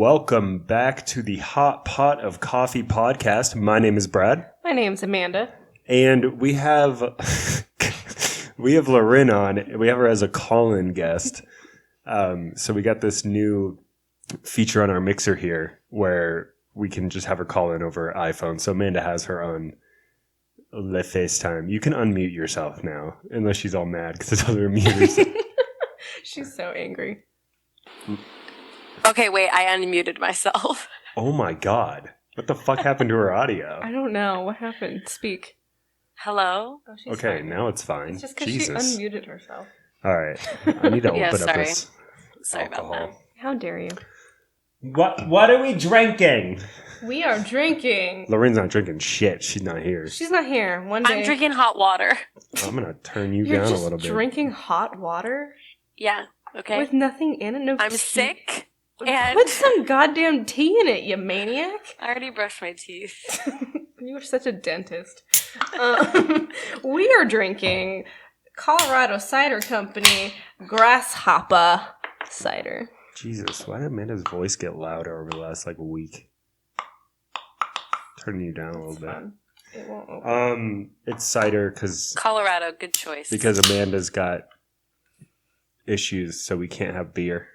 welcome back to the Hot Pot of Coffee podcast. My name is Brad. My name's Amanda. And we have Lawryn on. We have her as a call-in guest. So we got this new feature on our mixer here where we can just have her call in over iPhone. So Amanda has her on the FaceTime. You can unmute yourself now, unless she's all mad because it doesn't mute herself. She's so angry. Okay, wait, I unmuted myself. Oh my god. What the fuck happened to her audio? I don't know. What happened? Speak. Hello? Oh, she's Okay, fine. now it's fine. It's just because she unmuted herself. All right. I need to Yeah, open up sorry. this Sorry alcohol. about that. How dare you? What are we drinking? We are drinking. Lorraine's not drinking shit. She's not here. She's not here. One day. I'm drinking hot water. I'm going to turn you You're down just a little bit. drinking hot water? Yeah, okay. With nothing in it? No I'm tea? sick, and Put some goddamn tea in it, you maniac. I already brushed my teeth. You are such a dentist. We are drinking Colorado Cider Company Grasshopper Cider. Jesus, why did Amanda's voice get louder over the last week? Turning you down a little It's bit. fun. It won't open. It's cider because Colorado, good choice. Amanda's got issues, so we can't have beer.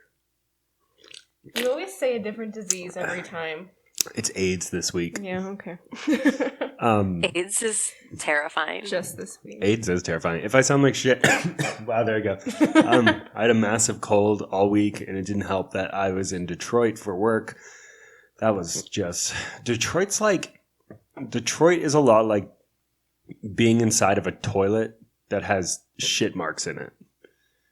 You always say a different disease every time. It's AIDS this week. Yeah, okay. AIDS is terrifying. Just this week. AIDS is terrifying. If I sound like shit, wow, there you go. I had a massive cold all week, and it didn't help that I was in Detroit for work. That was just Detroit is a lot like being inside of a toilet that has shit marks in it.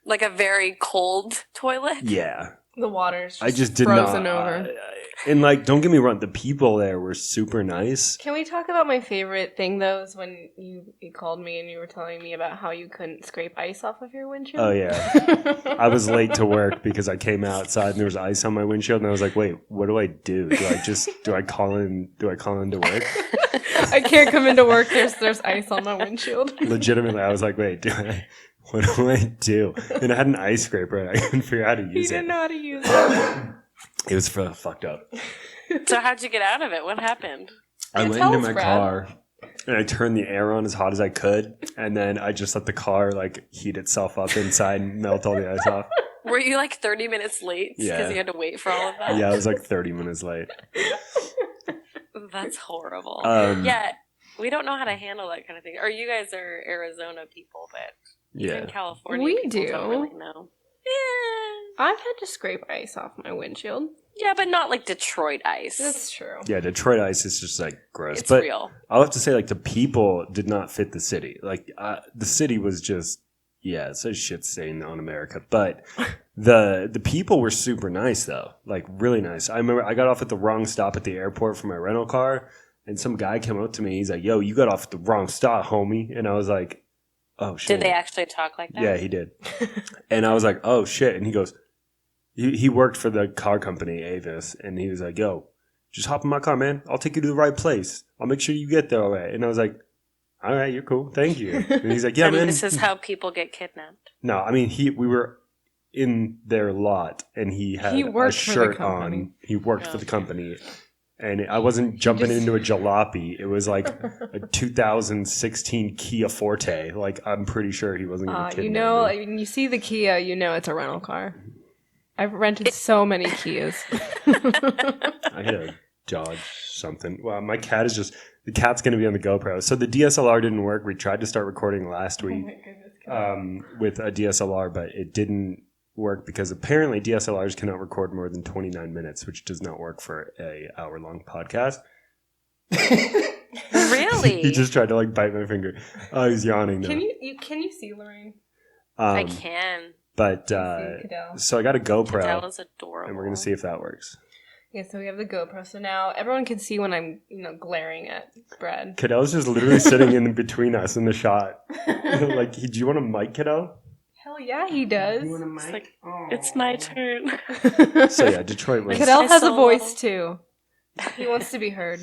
Like a very cold toilet? Yeah. The water's I just did frozen not. over. And don't get me wrong, the people there were super nice. Can we talk about my favorite thing, though, is when you called me and you were telling me about how you couldn't scrape ice off of your windshield? Oh, yeah. I was late to work because I came outside and there was ice on my windshield, and I was like, wait, what do I do? Do I call in to work? I can't come into work. There's ice on my windshield. Legitimately, I was like, wait, what do I do? And I had an ice scraper and I couldn't figure out how to You use it. didn't know how to use it. It was fucked up. So how'd you get out of it? What happened? I Yeah, went tell into us, my Brad. car and I turned the air on as hot as I could, and then I just let the car heat itself up inside and melt all the ice off. Were you 30 minutes late? Yeah. Because you had to wait for all of that? Yeah, I was 30 minutes late. That's horrible. Yeah. We don't know how to handle that kind of thing. Or you guys are Arizona people, but in California, We people do. don't really know. Yeah. I've had to scrape ice off my windshield. Yeah, but not like Detroit ice. That's true. Yeah, Detroit ice is just gross. It's but real. I'll have to say the people did not fit the city. The city was just, yeah, it's a shit stain on America. But the people were super nice though. Really nice. I remember I got off at the wrong stop at the airport for my rental car, and some guy came up to me. He's like, "Yo, you got off at the wrong stop, homie." And I was like, "Oh shit." Did they actually talk like that? Yeah, he did. And I was like, "Oh shit." And he goes, he worked for the car company, Avis, and he was like, "Yo, just hop in my car, man. I'll take you to the right place. I'll make sure you get there all right." And I was like, "All right, you're cool. Thank you." And he's like, "Yeah, and man." this is how people get kidnapped. No, I mean, we were in their lot, and he had a worked for the shirt company. on. He worked for the Okay. company. And I wasn't jumping into a jalopy. It was a 2016 Kia Forte. I'm pretty sure he wasn't going to kidnap me. When you see the Kia, you know it's a rental car. I've rented so many Kias. I had a Dodge something. Well, my cat is the cat's going to be on the GoPro. So the DSLR didn't work. We tried to start recording last week with a DSLR, but it didn't work because apparently DSLRs cannot record more than 29 minutes, which does not work for a hour-long podcast. Really? He just tried to bite my finger. Oh, he's yawning now. Can you see Lorraine? I can. But Cadell. so I got a GoPro, That is adorable. and we're gonna see if that works. Yeah, so we have the GoPro. So now everyone can see when I'm, glaring at Brad. Cadell's just literally sitting in between us in the shot. Do you want a mic, Cadell? Hell yeah, he does. It's my turn. So yeah, Detroit was. Cadell has a So- voice too. He wants to be heard.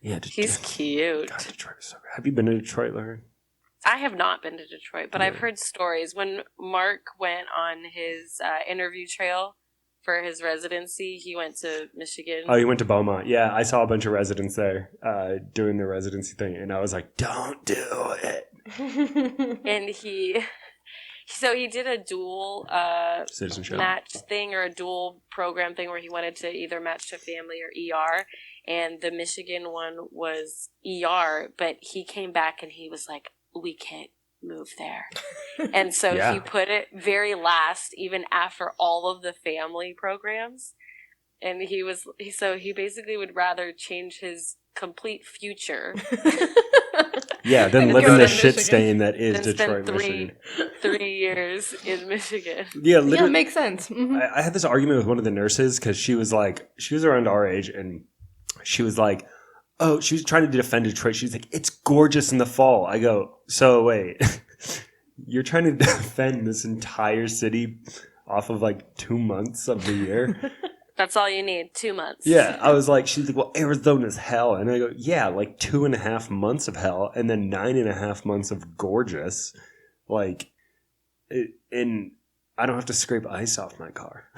Yeah, He's cute. God, Detroit was so good. Have you been to Detroit, Larry? I have not been to Detroit, but Yeah. I've heard stories. When Mark went on his interview trail for his residency, he went to Michigan. Oh, he went to Beaumont. Yeah, I saw a bunch of residents there doing the residency thing, and I was like, "Don't do it." And he did a dual Citizenship match thing or a dual program thing where he wanted to either match to family or ER, and the Michigan one was ER, but he came back and he was like, "We can't move there." And so he put it very last, even after all of the family programs. And he basically would rather change his complete future. Yeah, then live in the shit stain that is Detroit, Michigan. 3 years in Michigan. Yeah, literally. Yeah, it makes sense. Mm-hmm. I had this argument with one of the nurses because she was around our age, and she was like, "Oh," she was trying to defend Detroit. She's like, "It's gorgeous in the fall." I go, "So wait, you're trying to defend this entire city off of like 2 months of the year?" That's all you need, 2 months. Yeah, I was like, she's like, "Well, Arizona's hell." And I go, "Yeah, like 2.5 months of hell and then 9.5 months of gorgeous. Like, and I don't have to scrape ice off my car."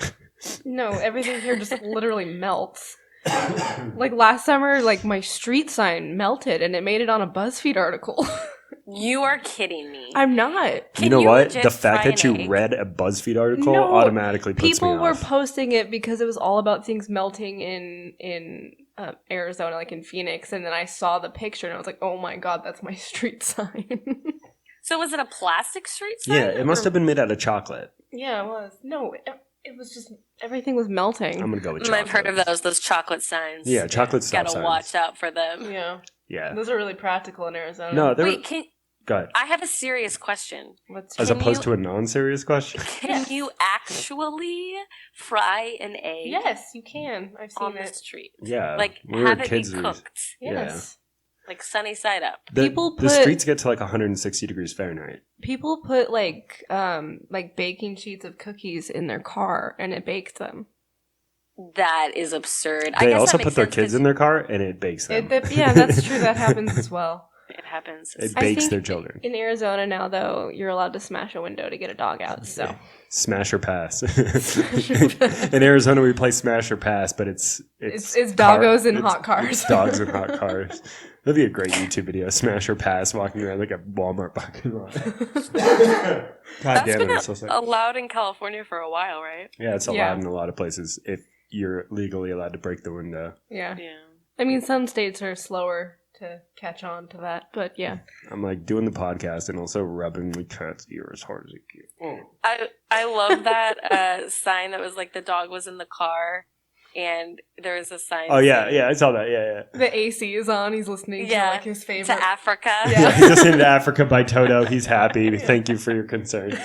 No, everything here just literally melts. Like last summer, like my street sign melted and it made it on a BuzzFeed article. You are kidding me. I'm not. You know what? The fact that you read a BuzzFeed article automatically puts me off. People were posting it because it was all about things melting in Arizona, like in Phoenix, and then I saw the picture and I was like, "Oh my god, that's my street sign." So was it a plastic street sign? Yeah, it must have been made out of chocolate. Yeah, it was. No, it was just everything was melting. I'm gonna go with chocolate. I've heard of those chocolate signs. Yeah, chocolate stop signs. Gotta watch out for them. Yeah. Yeah. Those are really practical in Arizona. No, Go ahead. I have a serious question. As opposed to a non-serious question? Can you actually fry an egg? Yes, you can. I've seen on it. the street. Yeah. Like, have it be cooked. Yes. Like, sunny side up. The streets get to like 160 degrees Fahrenheit. People put like baking sheets of cookies in their car and it bakes them. That is absurd. They also put their kids in their car and it bakes them. Yeah, that's true. That happens as well. It happens. It bakes their children. In Arizona now, though, you're allowed to smash a window to get a dog out. So smash or pass. In Arizona, we play smash or pass, but it's doggos in hot cars. Dogs in hot cars. That'd be a great YouTube video. Smash or pass, walking around like a Walmart parking lot. God damn it! That's been allowed in California for a while, right? Yeah, it's allowed in a lot of places if you're legally allowed to break the window. Yeah. I mean, some states are slower to catch on to that, but yeah. I'm like doing the podcast and also rubbing my cat's ear as hard as I can. I love that sign that was like the dog was in the car and there was a sign. Oh yeah, I saw that. Yeah. The AC is on. He's listening to like his favorite to Africa. Yeah, he's listening to Africa by Toto. He's happy. Thank you for your concern.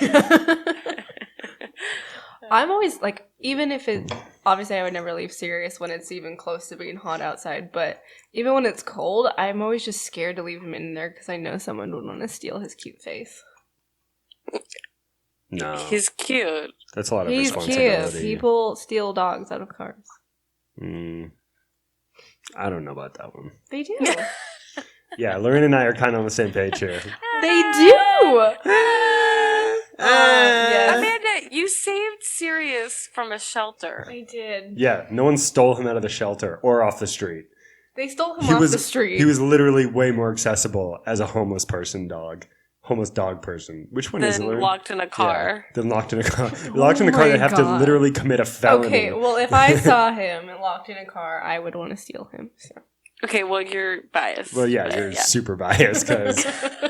I'm always like, even if it, obviously I would never leave Sirius when it's even close to being hot outside, but even when it's cold, I'm always just scared to leave him in there because I know someone would want to steal his cute face. No. He's cute. That's a lot of responsibility. Cute. People steal dogs out of cars. I don't know about that one. They do. Yeah, Lawryn and I are kind of on the same page here. They do! Yes. Amanda, you saved Sirius from a shelter. I did. Yeah, no one stole him out of the shelter or off the street. They stole him off the street. He was literally way more accessible as a homeless dog person. Which one is it? Locked in a car. Yeah, locked in a car. Locked in a car, they have to literally commit a felony. Okay, well, if I saw him locked in a car, I would want to steal him. So. Okay, well, you're biased. Well, yeah, you're super biased because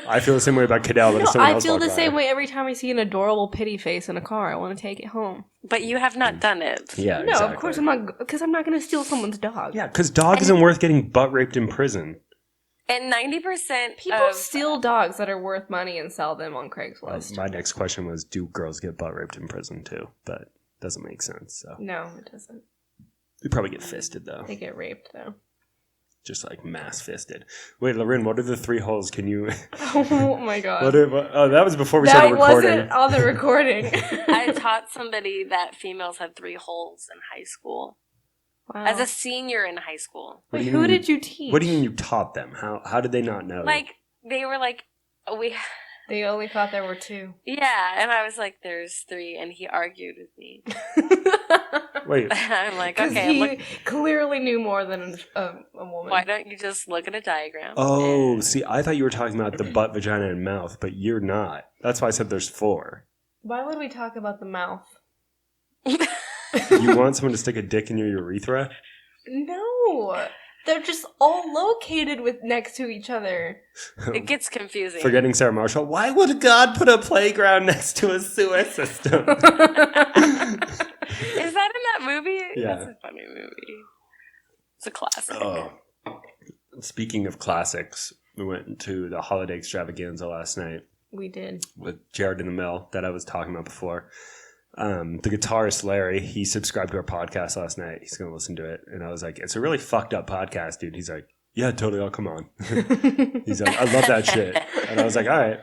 I feel the same way about Cadell. But I feel the same way every time I see an adorable pity face in a car. I want to take it home. But you have not done it. Yeah, no, exactly. Of course I'm not, because I'm not going to steal someone's dog. Yeah, because dog isn't worth getting butt raped in prison. And 90% people steal dogs that are worth money and sell them on Craigslist. My next question was, do girls get butt raped in prison too? But it doesn't make sense. So no, it doesn't. They probably get fisted though. They get raped though. Just like mass fisted. Wait, Lawryn, what are the 3 holes? Can you? Oh my god! That was before we started recording. That wasn't on the recording. I taught somebody that females had 3 holes in high school. Wow. As a senior in high school. Wait, who did you teach? What do you mean you taught them? How did they not know? Like they were like, They only thought there were 2. Yeah, and I was like, "There's 3," and he argued with me. Wait. I'm like, Because okay. he clearly knew more than a woman. Why don't you just look at a diagram? Oh, and- see, I thought you were talking about the butt, vagina, and mouth, but you're not. That's why I said there's 4. Why would we talk about the mouth? You want someone to stick a dick in your urethra? No. They're just all located next to each other. It gets confusing. Forgetting Sarah Marshall. Why would God put a playground next to a sewer system? Is that in that movie? Yeah. That's a funny movie. It's a classic. Oh. Speaking of classics, we went to the holiday extravaganza last night We did. with Jared in the Mill that I was talking about before. The guitarist Larry, he subscribed to our podcast last night. He's going to listen to it. And I was like, it's a really fucked up podcast, dude. He's like, yeah, totally. I'll come on. He's like, I love that shit. And I was like, all right.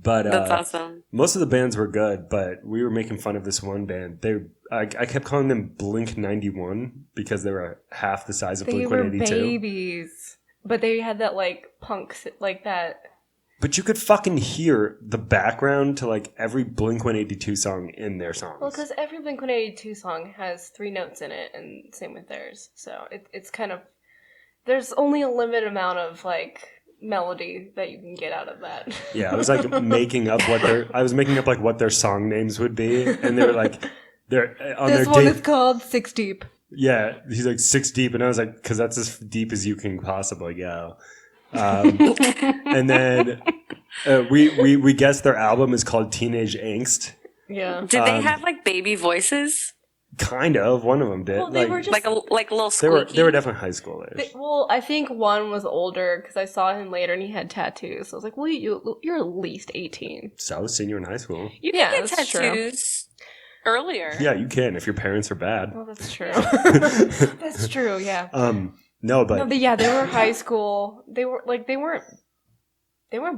But That's awesome. most of the bands were good, but we were making fun of this one band. I kept calling them Blink 91 because they were half the size of They Blink were 182. babies. But they had that, like, punk, like that. But you could fucking hear the background to like every Blink 182 song in their songs. Well, because every Blink-182 song has 3 notes in it, and same with theirs. So it's kind of... There's only a limited amount of, like, melody that you can get out of that. Yeah, I was like making up what their song names would be, and they were like, they're on This their one deep. is called 6 Deep. Yeah, he's like 6 deep, and I was like, because that's as deep as you can possibly go. And then we guessed their album is called Teenage Angst. Yeah. Did they have like baby voices? Kind of. One of them did. Well, they were just... Like a little they were squeaky? definitely high schoolers. Well, I think one was older because I saw him later and he had tattoos. So I was like, well, you're at least 18. So senior in high school. You Yeah, can get that's true. tattoos earlier. Yeah, you can if your parents are bad. Well, that's true. That's true, yeah. No, but They were high school. They weren't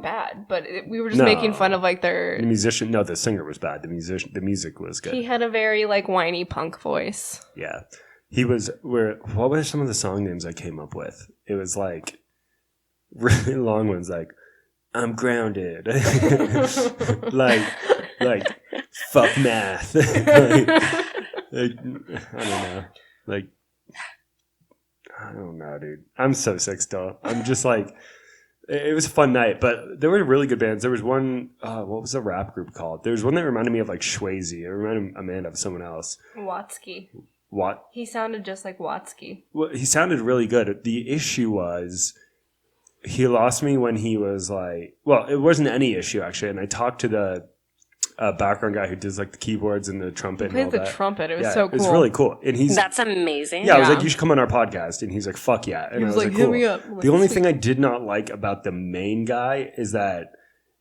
bad, but we were just No. making fun of like their... the singer was bad. The music was good. He had a very like whiny punk voice. Yeah. He was what were some of the song names I came up with? It was like really long ones like I'm grounded. like fuck math. like, I don't know. Like I don't know, dude. I'm so sick still. I'm just like it was a fun night, but there were really good bands. There was one, what was the rap group called? There was one that reminded me of like Swayze. It reminded Amanda of someone else. Watsky. What? He sounded just like Watsky. Well, he sounded really good. The issue was he lost me when he was like, well, it wasn't any issue actually. And I talked to the background guy who does like the keyboards and the trumpet. He played and all the that. trumpet. It was Yeah, so cool. It's really cool. And That's amazing. I was Yeah. like, you should come on our podcast. And he's like, fuck yeah. And He was I was like, like, hit cool. me up. I'm like, The only sweet. thing I did not like about the main guy is that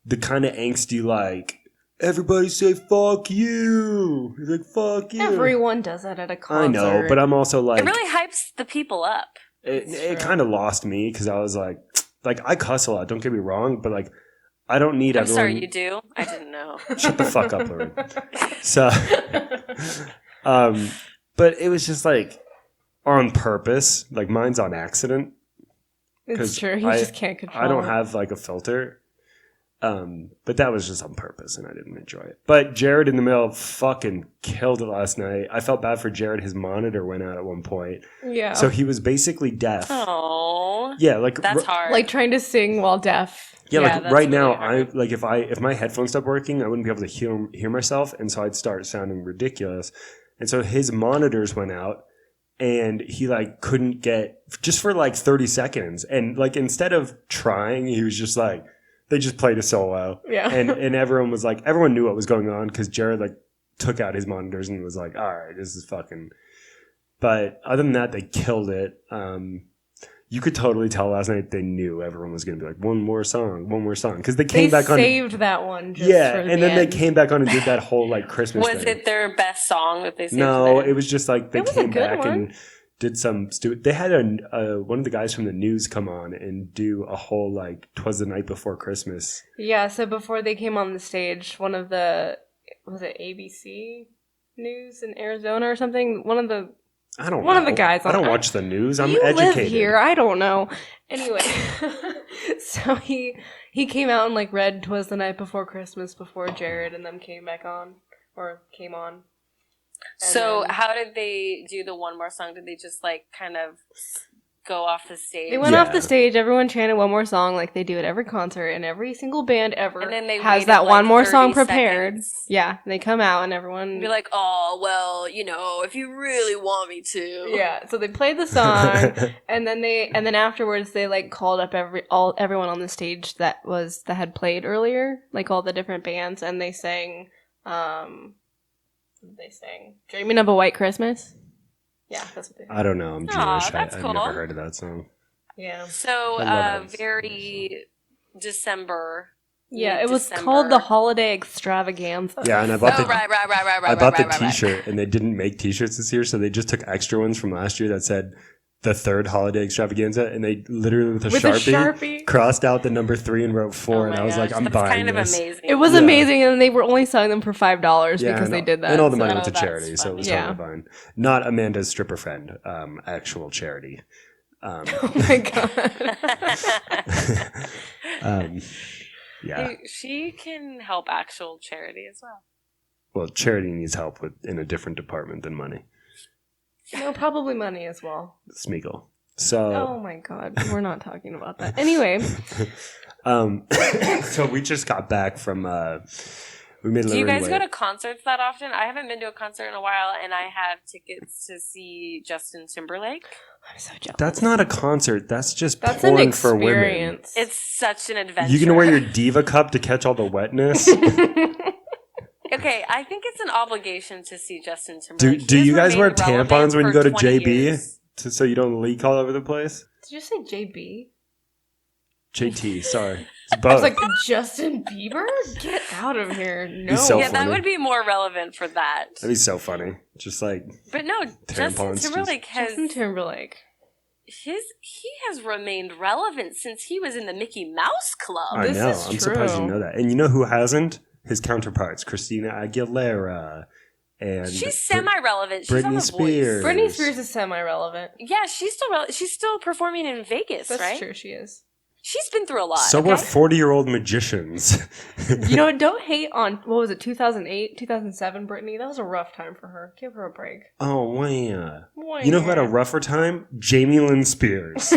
the kind of angsty, like, everybody say fuck you. He's like, fuck you. Everyone does that at a concert. I know, but I'm also like, It really hypes the people up. it kind of lost me because I was like, I cuss a lot. Don't get me wrong, but like, I don't need I'm everyone. sorry, you do? I didn't know. Shut the fuck up, Lawryn. So, but it was just like on purpose. Like mine's on accident. It's 'Cause true. You I- just can't control I don't it. have like a filter. But that was just on purpose and I didn't enjoy it. But Jared in the Mill fucking killed it last night. I felt bad for Jared. His monitor went out at one point. Yeah. So he was basically deaf. Oh, Yeah, like that's hard. like trying to sing while deaf. Yeah, Yeah, like that's right really now, hard. if my headphones stopped working, I wouldn't be able to hear myself, and so I'd start sounding ridiculous. And so his monitors went out, and he like couldn't get just for like 30 seconds, and like instead of trying, he was just like they just played a solo, Yeah. and everyone was like everyone knew what was going on because Jared like took out his monitors and was like, all right, this is fucking. But other than that, they killed it. You could totally tell last night they knew everyone was going to be like, one more song, because they came They back on. saved that one just Yeah, for and the then they end. came back on and did that whole like Christmas Was thing. it their best song that they saved? No, there? it was just like they It was a came good back one. and did some stupid. They had one of the guys from the news come on and do a whole like "'Twas the Night Before Christmas." Yeah, so before they came on the stage, one of the... Was it ABC News in Arizona or something? One of the guys I on don't I- watch the news. I'm you educated. live here. I don't know. Anyway, so he came out and like read "'Twas the Night Before Christmas" before Jared and them came on. So then- how did they do the One More Song? Did they just like kind of go off the stage? They went Yeah. off the stage, everyone chanted one more song like they do at every concert, and every single band ever And then they has waited, that like, one more 30 song prepared. seconds. Yeah, they come out and everyone Be like, oh well, if you really want me to. yeah, so they played the song and then afterwards they like called up everyone on the stage that had played earlier, like all the different bands, and they sang what did they sing? Dreaming of a White Christmas? Yeah, that's what they I don't know. I'm Jewish. Aw, that's I've cool. never heard of that song. Yeah. So I love it. very December. Yeah, it was mid-December. called the Holiday Extravaganza. Yeah, and I bought the right. I bought the T-shirt, and they didn't make T-shirts this year, so they just took extra ones from last year that said the third holiday extravaganza, and they literally with a Sharpie crossed out the number 3 and wrote 4, Oh and my I was like, gosh, I'm that's buying kind of this. amazing. It was Yeah. amazing, and they were only selling them for $5 because they did that. and all the so- money Oh, went to that's charity, so it was funny. totally fine. Not Amanda's stripper friend, actual charity. Oh my god. Yeah. She can help actual charity as well. Well, charity needs help in a different department than money. No, probably money as well. Smeagol. So. Oh my god, we're not talking about that. Anyway, So we just got back from we made Do you Lawryn guys wait. go to concerts that often? I haven't been to a concert in a while, and I have tickets to see Justin Timberlake. I'm so jealous. That's not a concert. That's just That's an porn for women. experience. It's such an adventure. You gonna wear your diva cup to catch all the wetness? Okay, I think it's an obligation to see Justin Timberlake. do He has you guys wear remained relevant tampons when you for go to 20 JB years. so you don't leak all over the place? Did you say JB? JT, sorry. It's I both. was like, Justin Bieber? Get out of here. No. He's so Yeah, that funny. would be more relevant for that. That'd be so funny. Just like But no, Justin Tampons, Timberlake has Justin Timberlake. he has remained relevant since he was in the Mickey Mouse Club. I This know. is I'm surprised you true. know that. And you know who hasn't? His counterparts, Christina Aguilera and She's semi-relevant. She's on Britney The Spears. Voice. Britney Spears is semi-relevant. Yeah, she's still performing in Vegas, That's right? true, she is. She's been through a lot. So okay? are 40-year-old magicians. You know what? Don't hate on, what was it, 2008, 2007 Britney? That was a rough time for her. Give her a break. Oh, wow. You know who had a rougher time? Jamie Lynn Spears.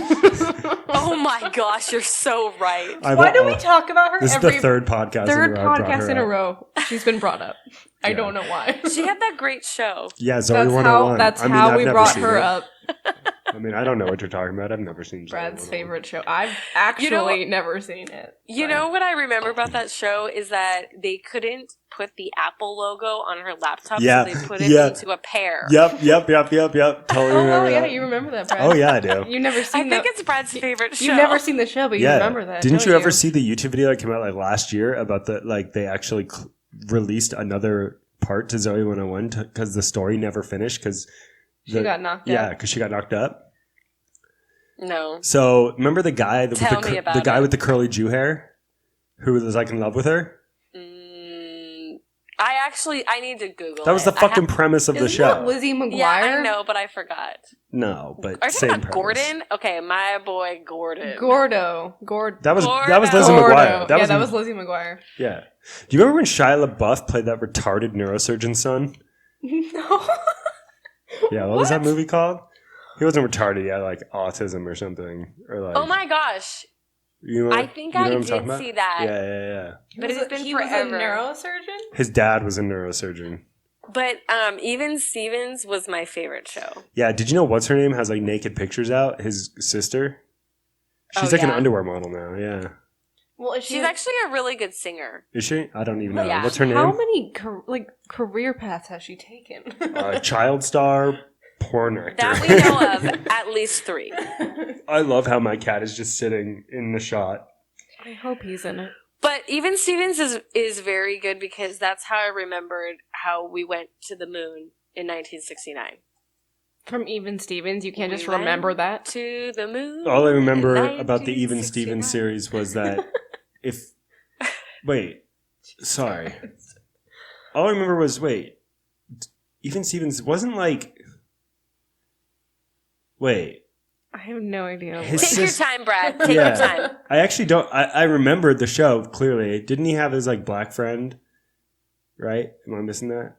Oh my gosh, you're so right. Why do we talk about her This every is the third podcast third in a row. I brought podcast her in a up. row? She's been brought up. I Yeah. don't know why. She had that great show. Yeah, Zoe That's 101. that's I mean, how I've we never brought seen her it. up. I mean, I don't know what you're talking about. I've never seen Zoe Brad's 101. favorite show. I've actually You never seen it. You but- know what I remember about that show is that they couldn't put the Apple logo on her laptop, Yeah, so they put it yeah. into a pear. Yep. Totally Oh, remember yeah, that. you remember that, Brad. Oh, yeah, I do. You've never I seen think that. it's Brad's favorite show. You've never seen the show, but you Yeah. remember that. Didn't don't you ever see the YouTube video that came out like last year about they actually released another part to Zoe 101 because the story never finished because She got knocked Yeah, out. because she got knocked up. No. So remember the guy Tell me about the guy it. with the curly Jew hair who was like in love with her? I need to Google That was the it. I fucking have- premise of the Isn't show. that Lizzie McGuire? Yeah, I know, but I forgot. No, but Are you same talking about premise. Gordon? Okay, my boy Gordon. Gordo. That was Gordo. Lizzie Gordo. McGuire. That was Lizzie McGuire. Yeah. Do you remember when Shia LaBeouf played that retarded neurosurgeon son? No. Yeah, what was that movie called? He wasn't retarded. He had like autism or something, or like. Oh my gosh. You know, I think you know I what I'm did talking about? see that. Yeah. But it's been he forever. was a neurosurgeon? His dad was a neurosurgeon. But even Stevens was my favorite show. Yeah. Did you know what's her name has like naked pictures out? His sister. She's Oh, like an yeah. underwear model now. Yeah. Well, is She's actually a really good singer. Is she? I don't even know. Yeah. What's her How name? many career paths has she taken? Child star, porn actor. That we know of, at least 3. I love how my cat is just sitting in the shot. I hope he's in it. But even Stevens is very good because that's how I remembered how we went to the moon in 1969. From Even Stevens, you can't We just went remember that. To the moon. All I remember in about the Even 1969. Stevens series was that if wait, sorry. All I remember was Even Stevens wasn't like wait. I have no idea. His Take your sis- time, Brad. Take your time. I actually don't. I remembered the show clearly. Didn't he have his like black friend? Right? Am I missing that?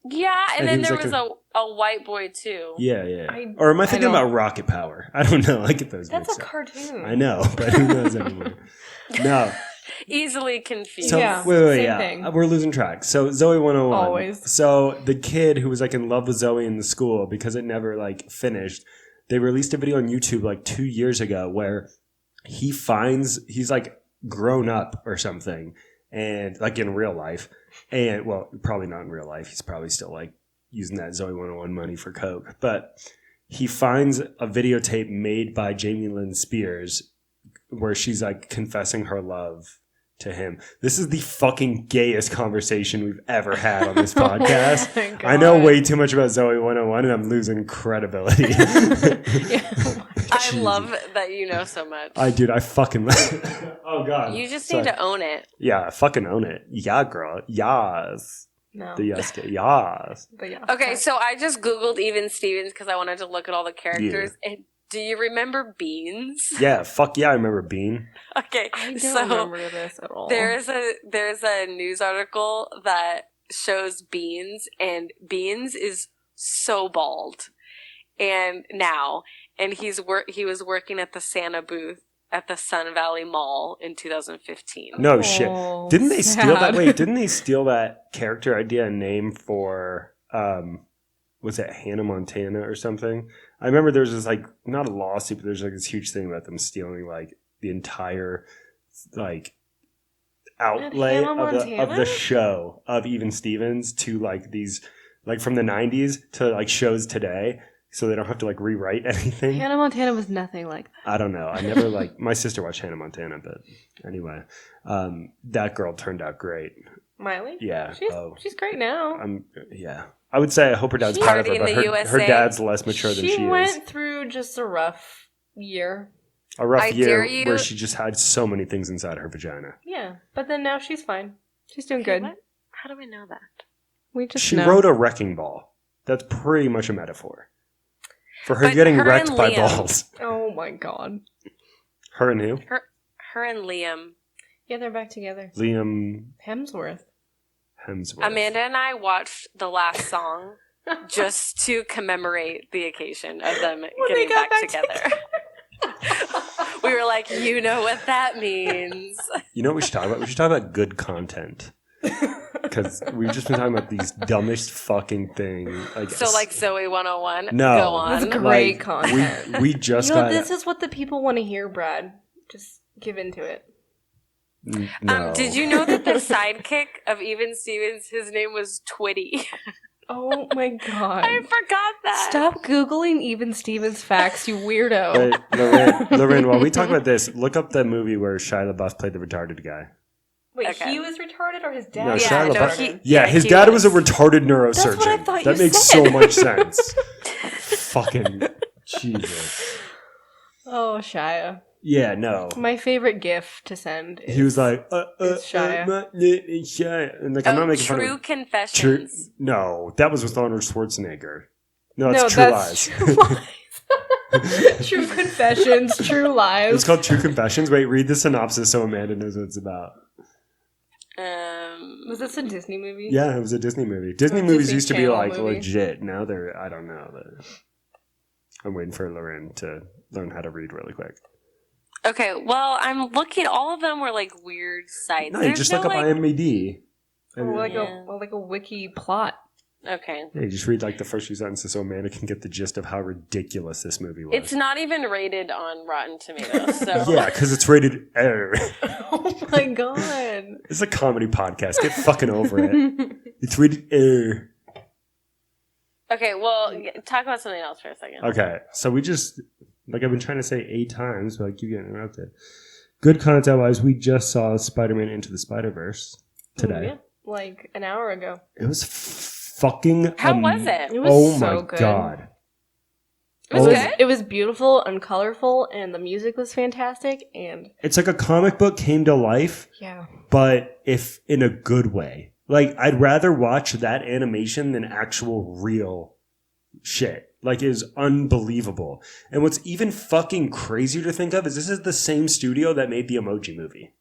Yeah, and then he there was was like a white boy too. Yeah. I- Or am I thinking I don't- about Rocket Power? I don't know. I get those That's mixed a up. cartoon. I know, but who knows anymore? No. Easily confused. So Yeah, wait, same yeah, thing. we're losing track. So Zoe 101. Always. So the kid who was like in love with Zoe in the school because it never like finished. They released a video on YouTube like 2 years ago where he's like grown up or something, and like in real life, and well, probably not in real life. He's probably still like using that Zoe 101 money for coke, but he finds a videotape made by Jamie Lynn Spears where she's like confessing her love to him. This is the fucking gayest conversation we've ever had on this podcast. Oh my God. I know way too much about Zoe 101 and I'm losing credibility. Yeah. I love that you know so much. I fucking oh God. You just Sorry. need to own it. Yeah, fucking own it. Yeah, girl. Yes. No. The yes. Yes. But yeah. Okay, so I just Googled Even Stevens because I wanted to look at all the characters. And do you remember Beans? Yeah, fuck yeah, I remember Bean. Okay, I don't so remember this at all. there's a news article that shows Beans, and Beans is so bald, and he was working at the Santa booth at the Sun Valley Mall in 2015. No shit. Didn't they steal that? sad. Wait, didn't they steal that character idea and name for was it Hannah Montana or something? I remember there was this like not a lawsuit, but there's like this huge thing about them stealing like the entire like outlay Hannah of the Montana? show of Even Stevens to like these like from the 90s to like shows today, so they don't have to like rewrite anything. Hannah Montana was nothing like that. I don't know. I never like my sister watched Hannah Montana, but anyway, that girl turned out great. Miley? Yeah. She's great now. Yeah. I would say I hope her dad's She's proud of her, already but in the her USA. dad's less mature than she She is. went through just a rough year. A rough I year dare you- where she just had so many things inside her vagina. Yeah. But then now she's fine. She's doing Okay, good. what? How do we know that? We just She know. rode a wrecking ball. That's pretty much a metaphor for her But getting her wrecked and by Liam- balls. Oh my God. Her and who? Her and Liam. Yeah, they're back together. Liam Hemsworth. Hemsworth. Amanda and I watched the last song just to commemorate the occasion of them they getting got back back together. We were like, you know what that means. You know what we should talk about? We should talk about good content. Because we've just been talking about these dumbest fucking thing. So like Zoe 101. No. Go on. That's great content. We just You know, got this is what the people want to hear, Brad. Just give into it. no. Did you know that the sidekick of Even Stevens, his name was Twitty? Oh my God. I forgot that. Stop Googling Even Stevens facts, you weirdo. Wait, Lawryn, while we talk about this, look up the movie where Shia LaBeouf played the retarded guy. Wait, Okay. he was retarded or his dad? No, was Shia no, LaBeouf. retarded? Yeah, his he dad was a retarded neurosurgeon. That's what I thought that you makes said. so much sense. Fucking Jesus. Oh, Shia. Yeah, no. My favorite gif to send is... He was like, It's Shia. my name is Shia. And like, I'm not making fun True of Confessions. No, that was with Arnold Schwarzenegger. No, No, it's True that's Lies. True Lies. True Confessions, True Lies. It's called True Confessions. Wait, read the synopsis so Amanda knows what it's about. Was this a Disney movie? Yeah, it was a Disney movie. Disney A movies Disney used to be Channel like movie. legit. Now they're, I don't know. I'm waiting for Lawryn to learn how to read really quick. Okay, well, I'm looking. All of them were like weird sites. No, you just look up IMDb. Or like, Yeah. a wiki plot. Okay. Yeah, you just read like the first few sentences so Amanda can get the gist of how ridiculous this movie was. It's not even rated on Rotten Tomatoes, so Yeah, because it's rated R. Oh my God. It's a comedy podcast. Get fucking over it. It's rated R. Okay, well, talk about something else for a second. Okay, so we just, like I've been trying to say 8 times, but I keep getting interrupted. Good content-wise, we just saw Spider-Man Into the Spider-Verse today. Yeah, like an hour ago. It was fucking... How was it? It was Oh so my good. God. It was Oh. good? It was beautiful and colorful, and the music was fantastic, and It's like a comic book came to life, yeah. but if in a good way. Like, I'd rather watch that animation than actual real shit. Like, it is unbelievable. And what's even fucking crazier to think of is this is the same studio that made the Emoji Movie.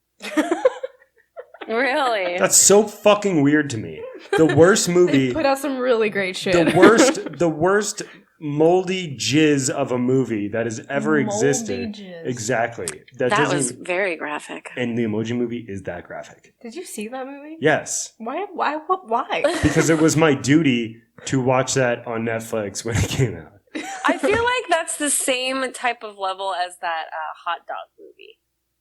Really? That's so fucking weird to me. The worst movie. They put out some really great shit. The worst moldy jizz of a movie that has ever existed. Moldy jizz. Exactly. That was very graphic. And the Emoji Movie is that graphic. Did you see that movie? Yes. Why? Why? Because it was my duty to watch that on Netflix when it came out. I feel like that's the same type of level as that hot dog movie.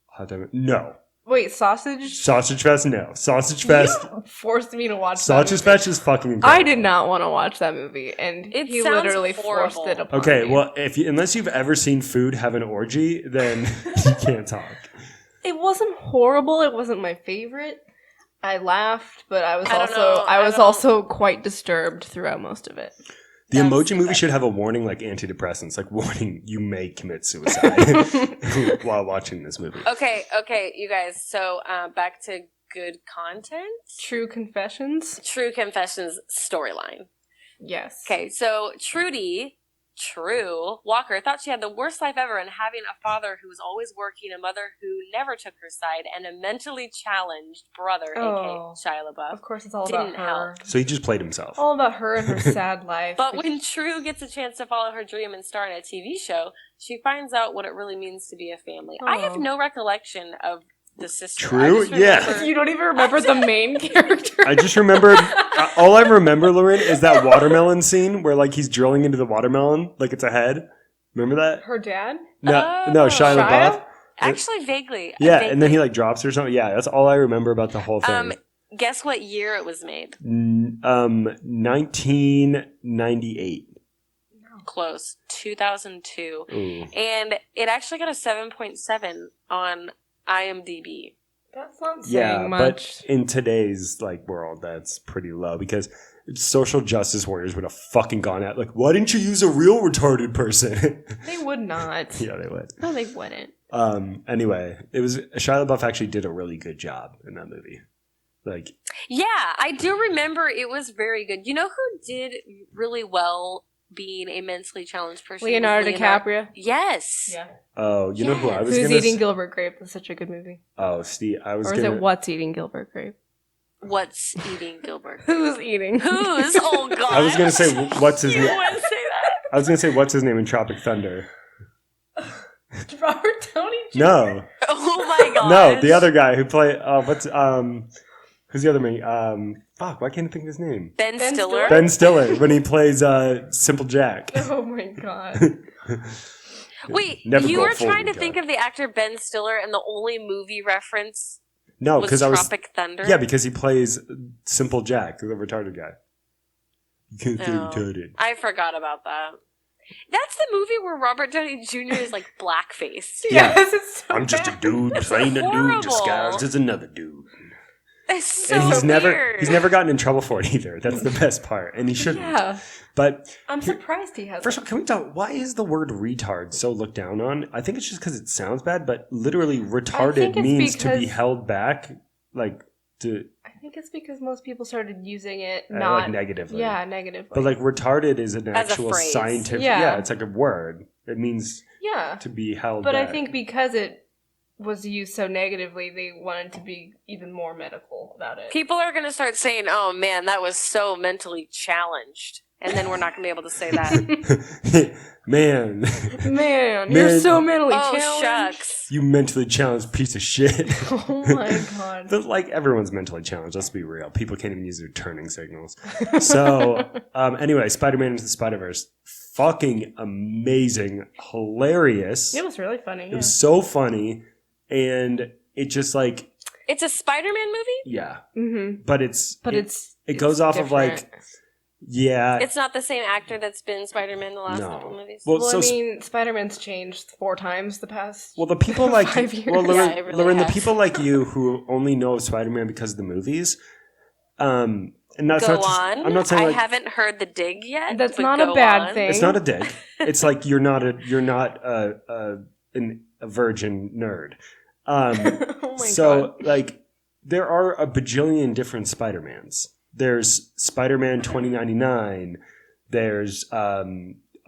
Hot dog? No. Wait, Sausage? Sausage Fest? No. Sausage Fest. You forced me to watch Sausage that movie. Fest is fucking incredible. I did not want to watch that movie, and he sounds literally horrible. forced it upon Okay, me. well, unless you've ever seen food have an orgy, then you can't talk. It wasn't horrible. It wasn't my favorite. I laughed, but I was I don't know. also quite disturbed throughout most of it. The That's Emoji Movie bad. should have a warning like antidepressants, like warning you may commit suicide while watching this movie. Okay, you guys. So back to good content. True Confessions? True Confessions storyline. Yes. Okay, so True Walker thought she had the worst life ever, and having a father who was always working, a mother who never took her side, and a mentally challenged brother, Oh. aka Shia LaBeouf. Of course, it's all Didn't about her. So he just played himself. All about her and her sad life. But when True gets a chance to follow her dream and star in a TV show, she finds out what it really means to be a family. I have Oh. no recollection of the sister. True? I just Yeah. remember- You don't even remember the main character. I just remember, all I remember, Lawryn, is that watermelon scene where like he's drilling into the watermelon like it's a head. Remember that? Her dad? No, Oh. Shia LaBeouf. Shia? Actually, vaguely. Yeah, Vaguely. and then he like drops her or something. Yeah, that's all I remember about the whole thing. Guess what year it was made? 1998. Close. 2002. Ooh. And it actually got a 7.7 on IMDb. That's not saying Yeah, much. but in today's like world, that's pretty low because social justice warriors would have fucking gone out like, why didn't you use a real retarded person? They would not. Yeah, they would. No, they wouldn't. Anyway, it was Shia LaBeouf actually did a really good job in that movie. Like, Yeah, I do remember it was very good. You know who did really well being a mentally challenged person? Leonardo DiCaprio. Yes. Yeah. oh, you know who I was Who's gonna Eating Gilbert Grape? That's such a good movie. Oh, Steve, I was Or is gonna it What's Eating Gilbert Grape? What's eating Gilbert? Who's eating? Who's? Oh God! I was gonna say what's his You name. want to say that? I was gonna say what's his name in Tropic Thunder. Robert Downey Jr. No, Oh my God! no, the other guy who played who's the other man? Fuck, why can't I think of his name? Ben Ben Stiller. Ben Stiller when he plays Simple Jack. Oh my god. Wait, Never you go were full trying to retard. think of the actor Ben Stiller, and the only movie reference No, was because I was Tropic Thunder. yeah, because he plays Simple Jack, the retarded guy. You can't say Oh. retarded. I forgot about that. That's the movie where Robert Downey Jr. is like blackface. Yeah. Yes, it's so I'm just a bad. dude playing a horrible. dude disguised as another dude. It's so And he's weird. never gotten in trouble for it either. That's the best part, and he shouldn't. Yeah. But I'm surprised he has. first of all, can we talk? Why is the word retard so looked down on? I think it's just because it sounds bad, but literally retarded think it's means to be because- held back, like to I think it's because most people started using it like not negatively. Yeah, negatively. But like retarded is an As a actual phrase. scientific. Yeah. Yeah, it's like a word. It means yeah. to be held. But I back. think because it was used so negatively, they wanted to be even more medical about it. People are going to start saying, oh man, that was so mentally challenged. And then we're not going to be able to say that. man, Man, you're so mentally Oh, challenged. shucks. you mentally challenged piece of shit. Oh my god. But like everyone's mentally challenged. Let's be real. People can't even use their turning signals. So anyway, Spider-Man into the Spider-Verse, fucking amazing, hilarious. It was really funny. It Yeah. was so funny, and it just like It's a Spider-Man movie? yeah, Mm-hmm. but it It's goes off of like different. yeah. It's not the same actor that's been Spider-Man the last No. couple movies? Well, Well, so I mean, Spider-Man's changed 4 times the past. Well, the people like 5 years. well, Lauren, Yeah, it really Lauren, the has. people like you who only know of Spider-Man because of the movies. And that's Go not to, on. I'm not saying I like haven't heard the dig yet. That's but not a go bad on. thing. it's not a dig. It's like you're not a virgin nerd. Oh my So god. like there are a bajillion different Spider-Mans. There's Spider-Man 2099. There's a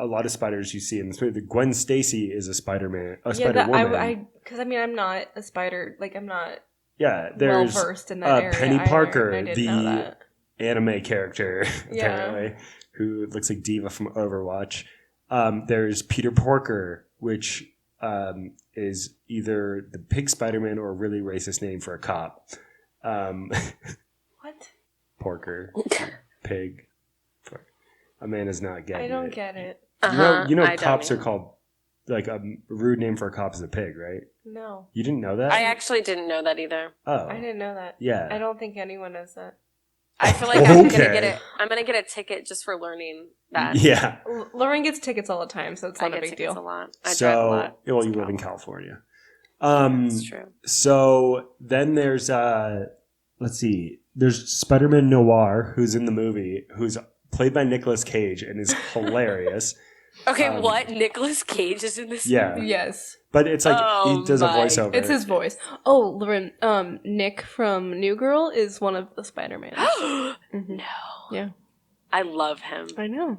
lot of spiders you see in this movie. Gwen Stacy is a Spider-Man, a Yeah, Spider-Woman. because I mean, I'm not a spider. Like, I'm not Yeah, well there's versed in that area. Penny Parker, I didn't know the that. anime character, Yeah. apparently, who looks like Diva from Overwatch. There's Peter Porker, which is either the pig Spider-Man or a really racist name for a cop. What? Porker, pig. Amanda's not getting it. I don't get it. You know I cops are don't called, like, a rude name for a cop is a pig, right? No. You didn't know that? I actually didn't know that either. Oh. I didn't know that. Yeah. I don't think anyone knows that. I feel like I'm Okay. gonna get a ticket just for learning that. Yeah. Lauren gets tickets all the time, so it's I not a get big tickets deal. a lot. I drive a lot. Well, It's you a live in problem. California. That's true. So then there's, let's see, there's Spider-Man Noir, who's in the movie, who's played by Nicolas Cage and is hilarious. Okay, what? Nicolas Cage is in this Yeah. movie? Yes. But it's like, Oh he does a my voiceover. It's his voice. Oh, Lauren, Nick from New Girl is one of the Spider-Mans. Mm-hmm. No. Yeah. I love him. I know.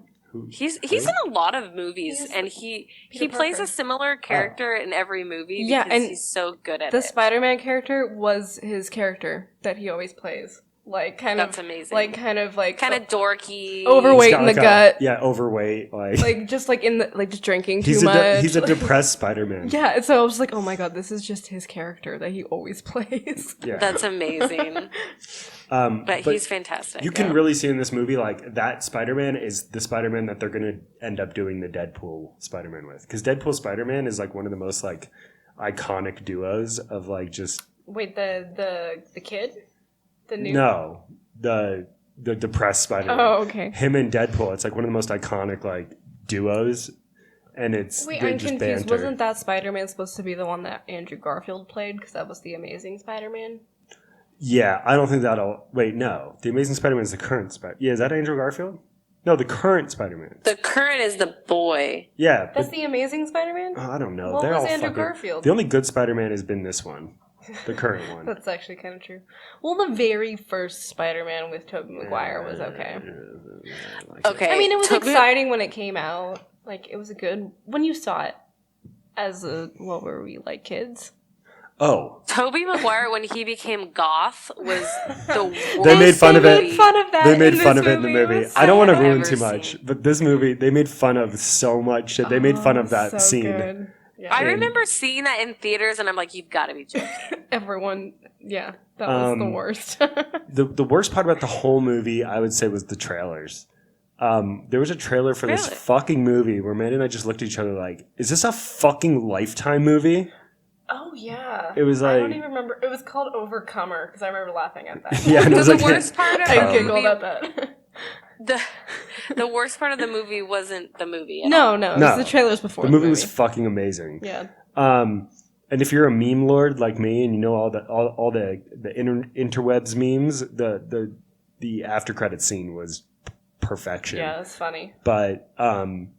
He's in a lot of movies, and he Peter plays Parker. a similar character in every movie. Yeah, because and he's so good at The it. Spider-Man character was his character that he always plays. Like, That's amazing. kind of dorky, overweight He's got in the like gut. Yeah, overweight. Like, just like in the, like, just drinking he's too much. He's a depressed Spider-Man. Yeah, so I was like, oh my god, this is just his character that he always plays. Yeah. That's amazing. But he's fantastic. You can really see in this movie, like, that Spider-Man is the Spider-Man that they're going to end up doing the Deadpool Spider-Man with. Because Deadpool Spider-Man is, like, one of the most, like, iconic duos of, like, just... Wait, the kid? The new... No. The depressed Spider-Man. Oh, okay. Him and Deadpool, it's, like, one of the most iconic, like, duos. And it's... Wait, they I'm just confused. banter. Wasn't that Spider-Man supposed to be the one that Andrew Garfield played? Because that was the Amazing Spider-Man? Yeah, I don't think that'll... Wait, no. The Amazing Spider-Man is the current Spider... Yeah, is that Andrew Garfield? No, the current Spider-Man. The current is the boy. Yeah. That's But, the Amazing Spider-Man? I don't know. What They're was all Andrew fucking... Garfield? The only good Spider-Man has been this one. The current one. That's actually kind of true. Well, the very first Spider-Man with Tobey Maguire was okay. Okay. I mean, it was Tobey- exciting when it came out. Like, it was a good... When you saw it as a... What were we, like, kids? Oh. Tobey Maguire, when he became goth, was the worst. They made fun of it. They made fun of that They made in fun this of it in the movie. was I don't want to I've ruin ever too seen. much, but this movie, they made fun of so much shit. They made fun of that so scene. good. Yeah. I remember seeing that in theaters, and I'm like, you've got to be joking. Everyone, yeah, that was the worst. The worst part about the whole movie, I would say, was the trailers. There was a trailer for this Really? fucking movie where Amanda and I just looked at each other like, is this a fucking Lifetime movie? Oh yeah, It was I like- don't even remember. It was called Overcomer because I remember laughing at that. Yeah, and it was the like... worst part of I the giggled movie, at that. the worst part of the movie wasn't the movie. At No, all. it No. was the trailers before. The movie was fucking amazing. yeah. And if you're a meme lord like me and you know all the interwebs memes, the after credit scene was perfection. Yeah, it's funny. But I'm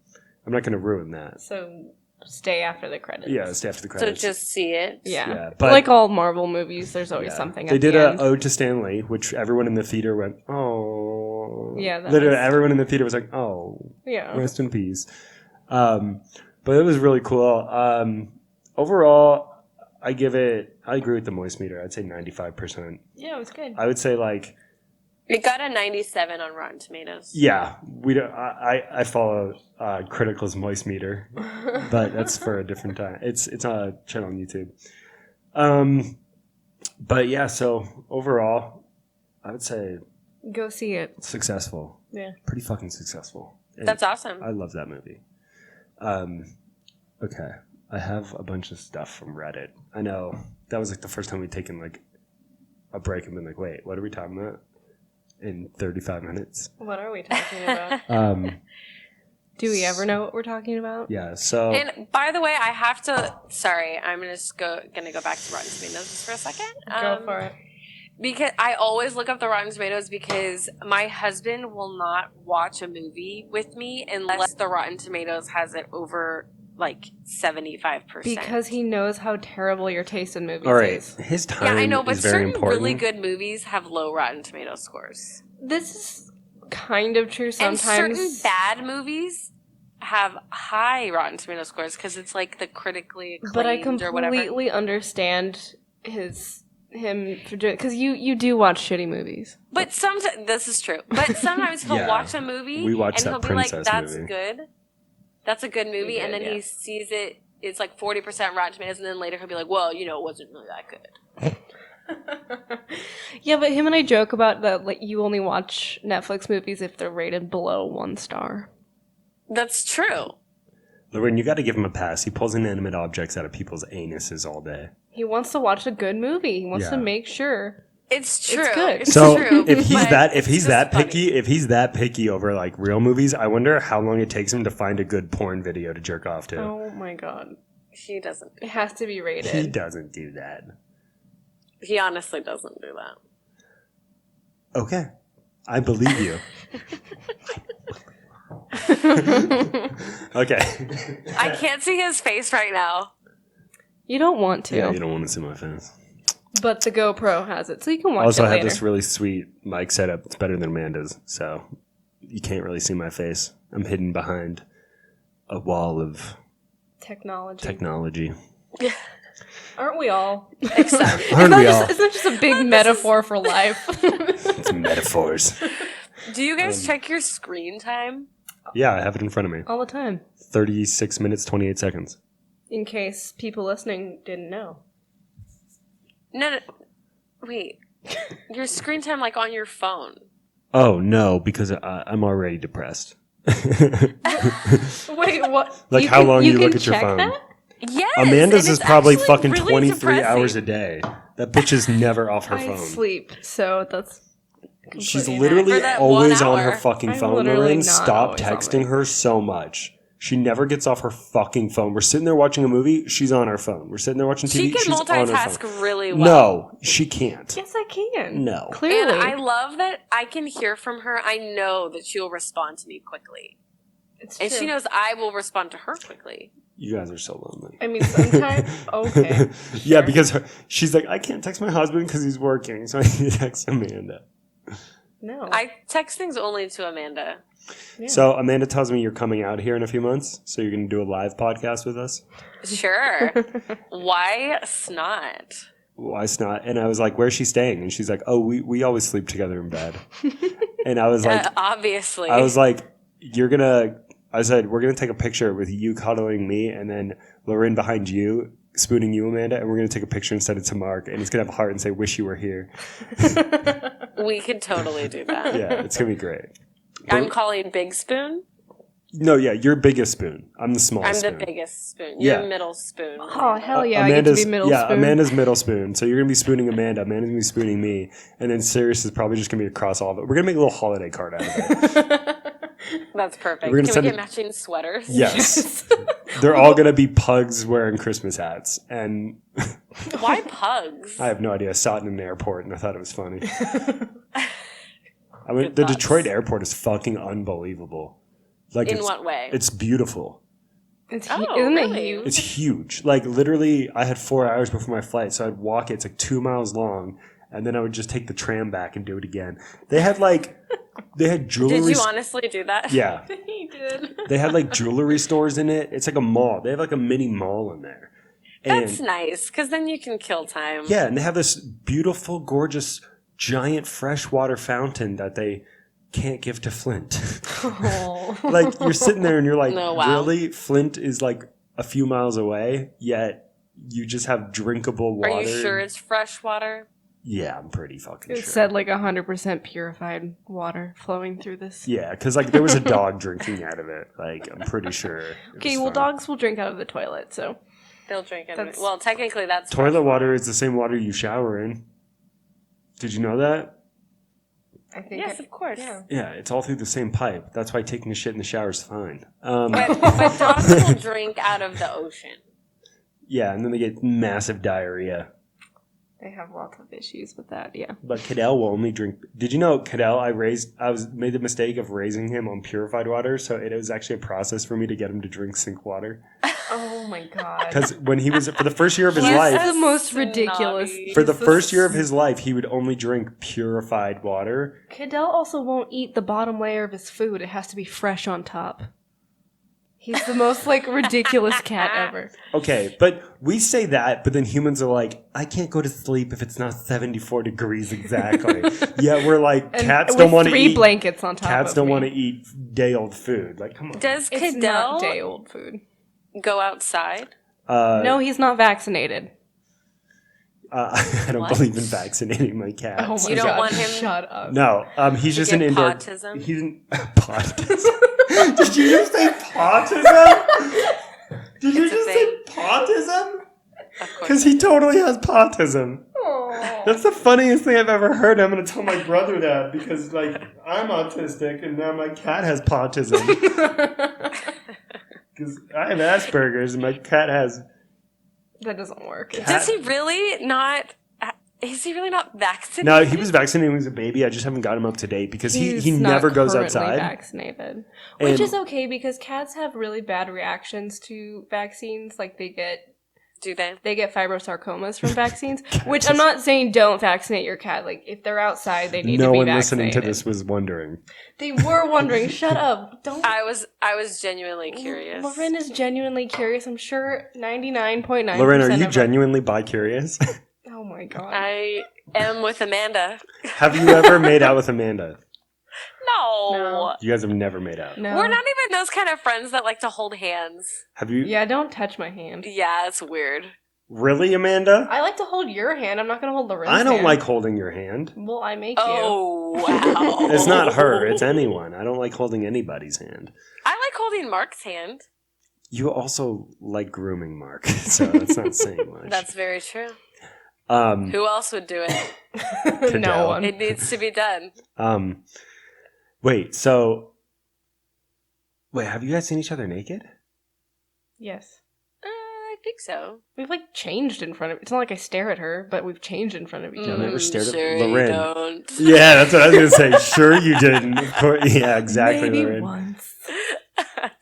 not going to ruin that. So stay after the credits. Yeah, stay after the So credits. just see it. Yeah. Yeah, But but- like all Marvel movies, there's always Yeah. something They at did the a end. ode to Stan Lee, which everyone in the theater went, oh. Yeah, that Literally, was- everyone in the theater was like, oh, Yeah. rest in peace. But it was really cool. Overall, I agree with the moist meter. I'd say 95%. Yeah, it was good. I would say like, It got a 97 on Rotten Tomatoes. yeah, we don't. I follow Critical's moist meter, but that's for a different time. It's on a channel on YouTube. But yeah, so overall, I would say Go see it. successful. Yeah. Pretty fucking successful. And That's awesome. I love that movie. Okay, I have a bunch of stuff from Reddit. I know that was like the first time we'd taken like a break and been like, wait, what are we talking about? In 35 minutes. What are we talking about? Do we ever know what we're talking about? Yeah, so And by the way, I have to. Sorry, I'm just gonna go back to Rotten Tomatoes just for a second. Go for it. Because I always look up the Rotten Tomatoes because my husband will not watch a movie with me unless the Rotten Tomatoes has it over like 75%. Because he knows how terrible your taste in movies all right, is. his time I know, but is very certain important. really good movies have low Rotten Tomato scores. This is kind of true sometimes. And certain bad movies have high Rotten Tomato scores because it's like the critically acclaimed But I or whatever. completely understand his him for doing because you do watch shitty movies. But sometimes this is true. But sometimes he'll Yeah. watch a movie We watched and he'll that be like, princess "That's movie. good. That's a good movie," did, and then yeah. he sees it. It's like 40% Rotten Tomatoes, and then later he'll be like, "Well, it wasn't really that good." Yeah, but him and I joke about that. Like, you only watch Netflix movies if they're rated below 1 star. That's true. Lawryn, you got to give him a pass. He pulls inanimate objects out of people's anuses all day. He wants to watch a good movie. He wants to Yeah. make sure. It's true. good. It's So true, if he's but that it's just funny. if he's that picky over like real movies, I wonder how long it takes him to find a good porn video to jerk off to. Oh my god. He doesn't. It has to be He rated. doesn't do that. He honestly doesn't do that. Okay, I believe you. Okay. I can't see his face right now. You don't want to. Yeah, you don't want to see my face. But the GoPro has it, so you can watch Also, it I later. have this really sweet mic setup. It's better than Amanda's, so you can't really see my face. I'm hidden behind a wall of technology. Aren't we all? Except, Aren't we all? Isn't that just a big metaphor for life? It's metaphors. do you guys check your screen time? Yeah, I have it in front of me. All the time. 36 minutes, 28 seconds. In case people listening didn't know. No. Wait. Your screen time, like on your phone. Oh, no, because I'm already depressed. Wait, what? Like how long you can look at your check phone. that? Yes. Amanda's and is it's probably actually fucking really 23 depressing. hours a day. That bitch is never off her I phone. sleep, so that's She's completely literally For that always 1 on her hour. fucking I'm phone, literally Lawryn. not Stop always on texting my her so much. She never gets off her fucking phone. We're sitting there watching a movie. She's on her phone. We're sitting there watching TV. She can she's on her multitask phone. really well. No, she can't. Yes, I can. No. Clearly. And I love that I can hear from her. I know that she'll respond to me quickly. It's And true. she knows I will respond to her quickly. You guys are so lonely. I mean, sometimes. Okay. Yeah, sure. because she's like, I can't text my husband because he's working, so I need to text Amanda. No. I text things only to Amanda. Yeah. So Amanda tells me you're coming out here in a few months, so you're going to do a live podcast with us. Sure. Why snot? Why not? And I was like, where's she staying? And she's like, oh, we always sleep together in bed. And I was like, Obviously. I said, we're going to take a picture with you cuddling me and then Lawryn behind you, spooning you, Amanda, and we're going to take a picture and send it to Mark, and it's going to have a heart and say, wish you were here. We could totally do that. Yeah, it's going to be great. I'm calling Big Spoon. No, yeah, you're biggest spoon. I'm the small I'm spoon. the biggest spoon. Yeah. You're middle spoon. Oh, hell yeah. I get to be middle spoon. Amanda's middle spoon. So you're going to be spooning Amanda. Amanda's going to be spooning me. And then Sirius is probably just going to be across all of it. We're going to make a little holiday card out of it. That's perfect. We're gonna Can send we get it- matching sweaters? Yes. They're all going to be pugs wearing Christmas hats. And Why pugs? I have no idea. I saw it in an airport and I thought it was funny. I mean, Good the thoughts. Detroit airport is fucking unbelievable. Like In it's, what way? It's beautiful. It's Oh, isn't really? it huge? It's huge. Like literally, I had 4 hours before my flight, so I'd walk it. It's like 2 miles long, and then I would just take the tram back and do it again. They had jewelry. Did you honestly do that? Yeah, He did. they had like jewelry stores in it. It's like a mall. They have like a mini mall in there. And That's nice, because then you can kill time. yeah, and they have this beautiful, gorgeous, giant freshwater fountain that they can't give to Flint. Oh. Like you're sitting there and you're like, Oh, wow. really? Flint is like a few miles away, yet you just have drinkable water. Are you sure it's fresh water? Yeah, I'm pretty fucking It sure. said like 100% purified water flowing through this. Yeah, because like there was a dog drinking out of it. Like I'm pretty sure. it Okay, was well, fine. dogs will drink out of the toilet, so. They'll drink it. That's- Well, technically that's Toilet water is the same water you shower in. Did you know that? I think. Yes, of course. Yeah. Yeah, it's all through the same pipe. That's why taking a shit in the shower is fine. But dogs will drink out of the ocean. Yeah, and then they get massive diarrhea. They have lots of issues with that, yeah. But Cadell will only drink. Did you know Cadell? I made the mistake of raising him on purified water, so it was actually a process for me to get him to drink sink water. Oh my god. Because when he was for the first year of his This life, is the most Snobby. ridiculous. for the this is- first year of his life, he would only drink purified water. Cadell also won't eat the bottom layer of his food. It has to be fresh on top. He's the most like ridiculous cat ever. Okay, but we say that, but then humans are like, I can't go to sleep if it's not 74 degrees exactly. Yeah, we're like, And cats with don't want to 3 eat. blankets on top Cats of don't me. want to eat day old food. Like, come on. Does It's Cadell not day old food. go outside? No, he's not vaccinated. I don't What? believe in vaccinating my cats. Oh my You don't God, want him- shut up. No, he's just an get indoor. Pawtism? He's an Pawtism. Did you just say Pawtism? Did you It's a just say thing. Pawtism? Of course. Because he totally has Pawtism. Aw. That's the funniest thing I've ever heard. I'm going to tell my brother that because, like, I'm autistic and now my cat has Pawtism. Because I have Asperger's and my cat has. That doesn't work. Does he really not? Is he really not vaccinated? No, he was vaccinated when he was a baby. I just haven't got him up to date because he He's never not goes currently outside. Vaccinated, which And- is okay because cats have really bad reactions to vaccines. Like they get Do they? fibrosarcomas from vaccines. Which I'm not saying don't vaccinate your cat. Like if they're outside, they need to No be one vaccinated. listening to this was wondering. They were wondering. Shut up! Don't. I was genuinely curious. Lawryn is genuinely curious. I'm sure 99.9%. Lawryn, are you genuinely bi-curious? Oh my god. I am with Amanda. Have you ever made out with Amanda? No. You guys have never made out. No. We're not even those kind of friends that like to hold hands. Have you? Yeah, don't touch my hand. Yeah, it's weird. Really, Amanda? I like to hold your hand. I'm not gonna hold Lawryn's I don't hand. like holding your hand. Well, I make you. Oh, wow. It's not her, it's anyone. I don't like holding anybody's hand. I like holding Mark's hand. You also like grooming Mark, so that's not saying much. That's very true. Um, Who else would do it? No Cadell. one. It needs to be done. wait, have you guys seen each other naked? Yes. I think so. We've like changed in front of. It's not like I stare at her, but we've changed in front of each I've other. never stared at sure Lawryn. You don't. Yeah, that's what I was gonna say. Sure, you didn't. Of course, yeah, exactly, Maybe Lawryn. once.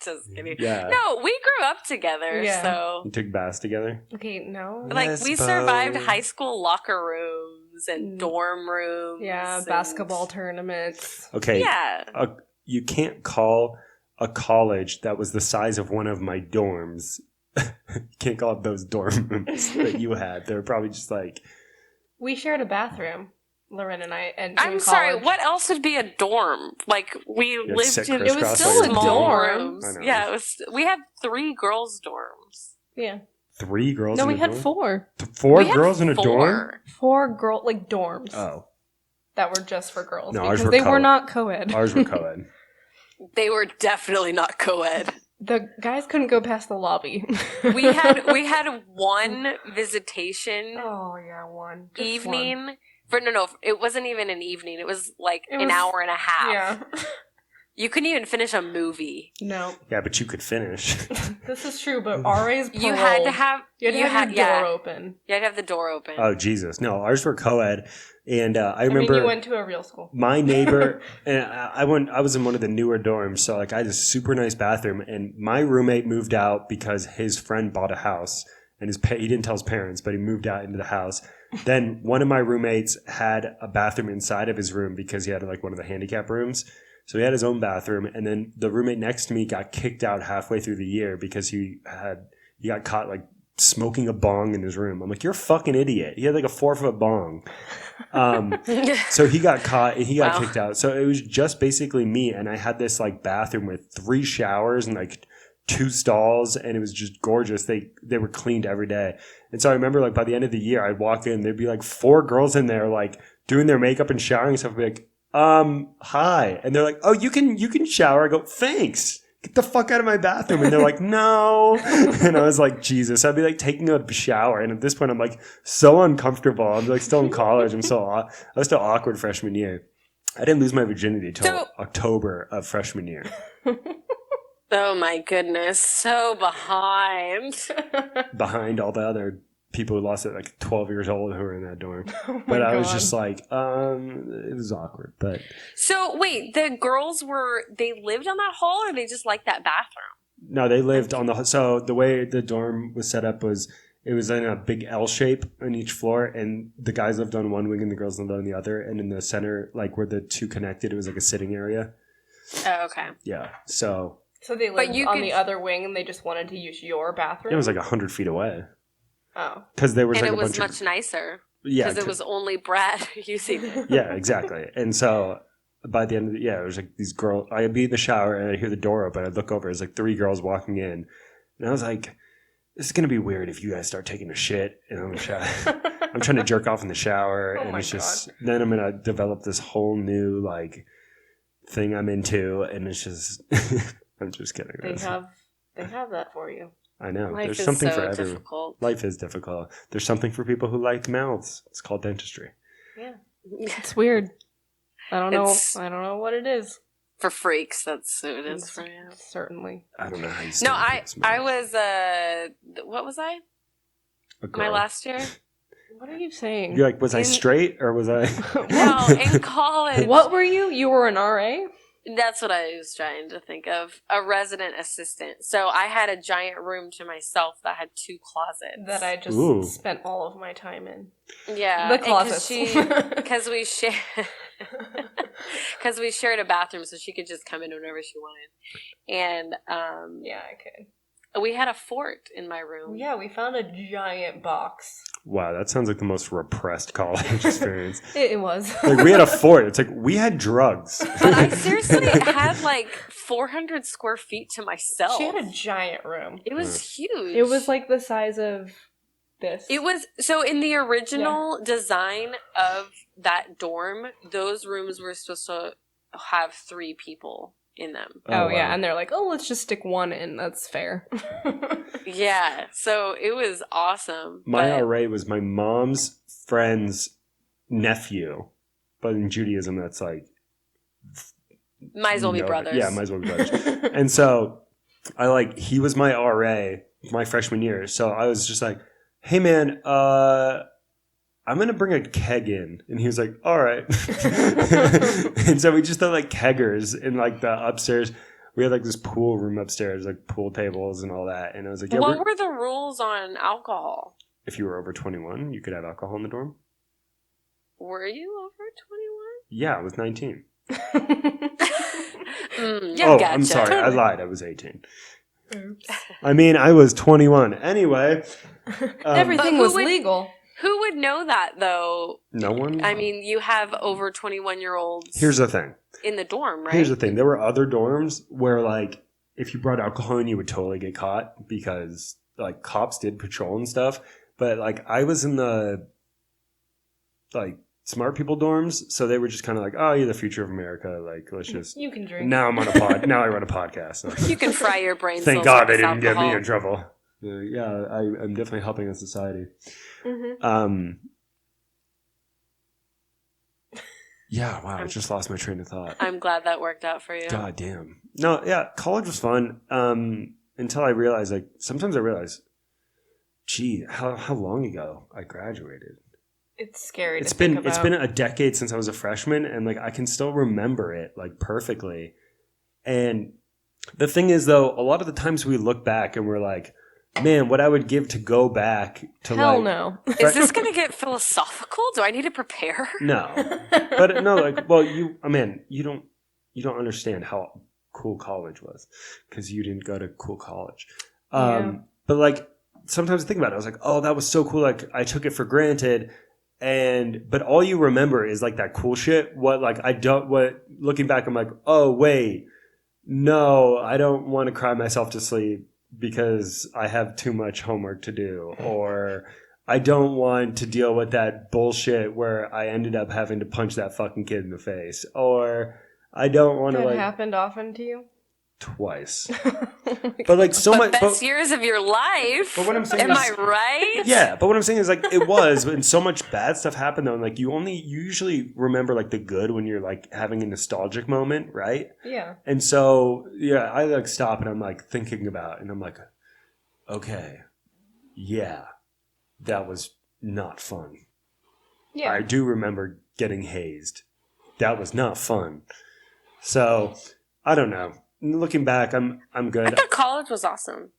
Just kidding. Yeah. No, we grew up together, Yeah. so You took baths together. Okay, no. like we Lesbo. survived high school locker rooms and dorm rooms. Yeah, and- basketball tournaments. Okay. Yeah. You can't call a college that was the size of one of my dorms. You can't call it those dorm rooms that you had. They were probably just like. We shared a bathroom, Lawryn and I. And I'm in sorry. college. What else would be a dorm? Like we had lived sit in It was crisscross still like a a small dorm. rooms. I know. Yeah, it was. We had 3 girls' dorms. Yeah. 3 girls. No, in we a had dorm? 4. 4 We had girls in a 4. dorm. 4 like dorms Oh, that were just for girls No, ours because were they co-ed. were not co-ed. ours were co-ed. They were definitely not co-ed. The guys couldn't go past the lobby. We had one visitation Oh yeah, one Just evening. one. For no, it wasn't even an evening. It was like It an was- hour and a half. Yeah. You couldn't even finish a movie. No, Yeah, but you could finish. this is true. But RA's You had to have You had your door open. You had to have the door open. Oh Jesus! No, ours were co-ed, and I I mean, remember you went to a real school. my neighbor and I went. I was in one of the newer dorms, so like I had a super nice bathroom, and my roommate moved out because his friend bought a house, and he didn't tell his parents, but he moved out into the house. Then one of my roommates had a bathroom inside of his room because he had like one of the handicap rooms. So he had his own bathroom, and then the roommate next to me got kicked out halfway through the year because he got caught like smoking a bong in his room. I'm like, you're a fucking idiot. He had like a 4-foot bong. So he got caught and he got Wow. kicked out. So it was just basically me, and I had this like bathroom with 3 showers and like 2 stalls, and it was just gorgeous. They were cleaned every day. And so I remember like by the end of the year, I'd walk in, there'd be like 4 girls in there like doing their makeup and showering and stuff. I'd be like, hi. And they're like, oh, you can shower. I go, thanks. Get the fuck out of my bathroom. And they're like, no. And I was like, Jesus. I'd be like taking a shower. And at this point, I'm like so uncomfortable. I'm like still in college. I was still awkward freshman year. I didn't lose my virginity until October of freshman year. Oh my goodness, so behind. Behind all the other people who lost it like 12 years old who were in that dorm. Oh But my I was God. just like, it was awkward. But So wait, the girls they lived on that hall, or they just liked that bathroom? no, they lived on so the way the dorm was set up was it was in a big L shape on each floor, and the guys lived on one wing and the girls lived on the other. And in the center, like where the 2 connected, it was like a sitting area. Oh, okay. Yeah. So So they lived on the other wing, and they just wanted to use your bathroom? It was like 100 feet away. Oh. Because there was and like it was much nicer. Yeah. Because it was only Brad using it. Yeah, exactly. And so by the end of it was like these girls. I'd be in the shower, and I'd hear the door open. I'd look over. It was like 3 girls walking in. And I was like, this is going to be weird if you guys start taking a shit. And I'm trying to jerk off in the shower. Oh and my it's just, God. then I'm going to develop this whole new like thing I'm into. And it's just, I'm just kidding. They have that for you. I know. Life There's is something so for everyone. difficult. Life is difficult. There's something for people who like mouths. It's called dentistry. Yeah. It's weird. I don't know. It's- I don't know what it is. For freaks, that's what it is for you. Certainly. I don't know how you No, I was, what was I? A girl. My last year? What are you saying? You're like, was I straight or was I? No, in college. What were you? You were an RA? That's what I was trying to think of. A resident assistant. So I had a giant room to myself that had 2 closets. That I just Ooh. spent all of my time in. Yeah. The closets. Because we shared... Because we shared a bathroom, so she could just come in whenever she wanted. And Yeah, I could. we had a fort in my room. Yeah, we found a giant box. Wow, that sounds like the most repressed college experience. It was. Like we had a fort. It's like we had drugs. But I seriously had like 400 square feet to myself. She had a giant room. It was huge. It was like the size of this. It was so in the original design of that dorm, those rooms were supposed to have 3 people in them. Oh, wow. yeah, and they're like, oh, let's just stick 1 in. That's fair. Yeah, so it was awesome. My but- RA was my mom's friend's nephew, but in Judaism, that's like might as well be brothers. Yeah, might as well be brothers. And so he was my RA my freshman year. So I was just like, hey man, I'm going to bring a keg in. And he was like, all right. And so we just had like keggers in like the upstairs. We had like this pool room upstairs, like pool tables and all that. And I was like, yeah, what were the rules on alcohol? if you were over 21, you could have alcohol in the dorm. Were you over 21? Yeah, I was 19. Yeah, Oh, gotcha. I'm sorry. I lied. I was 18. I mean, I was 21. Anyway. Everything who was would- legal. Who would know that, though? No one? I mean, you have over 21-year-olds Here's the thing. in the dorm, right? Here's the thing. There were other dorms where, like, if you brought alcohol in, you would totally get caught because, like, cops did patrol and stuff. But, like, I was in the, like, smart people dorms, so they were just kind of like, oh, you're the future of America. Like, let's just... You can drink. Now I'm on a pod. Now I run a podcast. So. You can fry your brain Thank cells God they with didn't get me alcohol. in trouble. Yeah, I'm definitely helping a society. Mm-hmm. Yeah, wow, I just lost my train of thought. I'm glad that worked out for you. God damn. No, yeah, college was fun. Until I realized, like, sometimes I realize, gee, how long ago I graduated? It's scary It's to think about. been a decade since I was a freshman, and like I can still remember it like perfectly. And the thing is, though, a lot of the times we look back and we're like, man, what I would give to go back to Hell like no. Is this going to get philosophical? Do I need to prepare? no, but no, like, well, you don't understand how cool college was because you didn't go to cool college. Yeah. But like sometimes I think about it, I was like, oh, that was so cool. Like I took it for granted. But all you remember is like that cool shit. Looking back, I'm like, oh, wait, no, I don't want to cry myself to sleep because I have too much homework to do, or I don't want to deal with that bullshit where I ended up having to punch that fucking kid in the face, or I don't want to That like happened often to you? twice. But like so much. Best years of your life. But what I'm saying Am is, I right? yeah, but what I'm saying is like it was, and so much bad stuff happened though, and like you usually remember like the good when you're like having a nostalgic moment, right? Yeah. And so yeah, I like stop and I'm like thinking about, and I'm like, okay, yeah, that was not fun. Yeah. I do remember getting hazed. That was not fun. So I don't know. Looking back, I'm I good. thought college was awesome.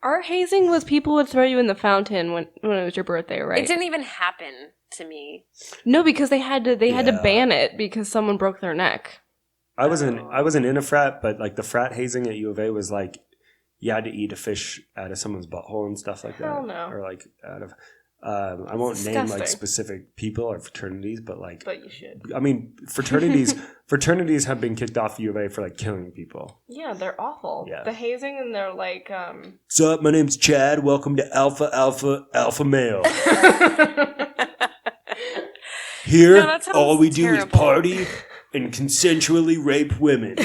Our hazing was people would throw you in the fountain when it was your birthday, right? It didn't even happen to me. No, because they had to Yeah. ban it because someone broke their neck. I wasn't in a frat, but like the frat hazing at U of A was like you had to eat a fish out of someone's butthole and stuff like that. Hell no. Or like out of I won't name like specific people or fraternities, but like. But you should. I mean, fraternities have been kicked off U of A for like killing people. Yeah, they're awful. Yeah. The hazing and they're like. What's up? My name's Chad. Welcome to Alpha Male. Here, all we do is party and consensually rape women.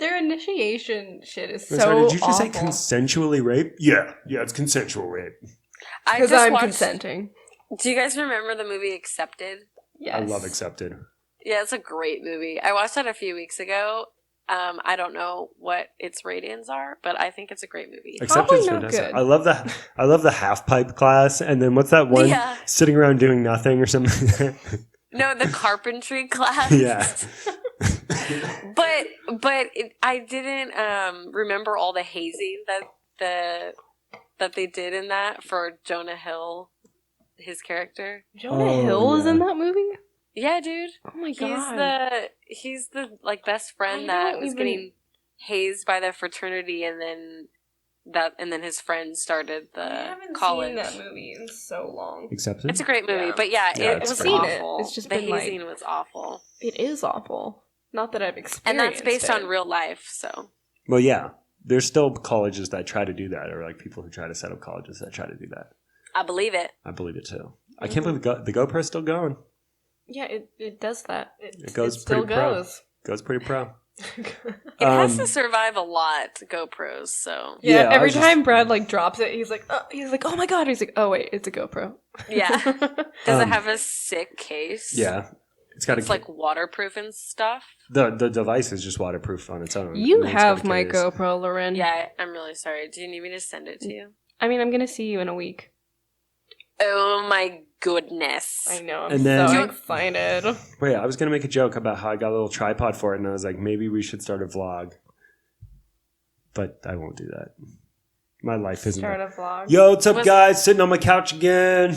Their initiation shit is so Sorry, did you just awful. say consensually rape? Yeah, it's consensual rape. Because I'm consenting. Do you guys remember the movie Accepted? Yes. I love Accepted. Yeah, it's a great movie. I watched that a few weeks ago. I don't know what its ratings are, but I think it's a great movie. Accepted's fantastic. Good. I love the half pipe class, and then what's that one sitting around doing nothing or something? No, the carpentry class. Yeah. but I didn't remember all the hazing that they did in that for Jonah Hill, his character. Jonah Hill is in that movie? Yeah, dude. Oh my god. He's the like best friend that was getting hazed by the fraternity, and then his friend started the college. I haven't seen that movie in so long. Accepted. It's a great movie, but it was awful. It's just the hazing was awful. It is awful. Not that I've experienced and that's based it. on real life. So. Well, yeah, there's still colleges that try to do that, or like people who try to set up colleges that try to do that. I believe it. I believe it too. I can't believe the GoPro's still going. Yeah, it does that. It still goes. Goes pretty pro. It has to survive a lot, GoPros. So yeah, every time Brad like drops it, he's like, oh my god. He's like, oh wait, it's a GoPro. Yeah. Does it have a sick case? Yeah, it's like waterproof and stuff. The device is just waterproof on its own. You have my GoPro, Lawryn. Yeah, I'm really sorry. Do you need me to send it to you? I mean, I'm gonna see you in a week. Oh my goodness. I know, I'm so excited. Wait, I was going to make a joke about how I got a little tripod for it, and I was like, maybe we should start a vlog. But I won't do that. My life isn't... Start a vlog? Yo, what's up, guys? Sitting on my couch again.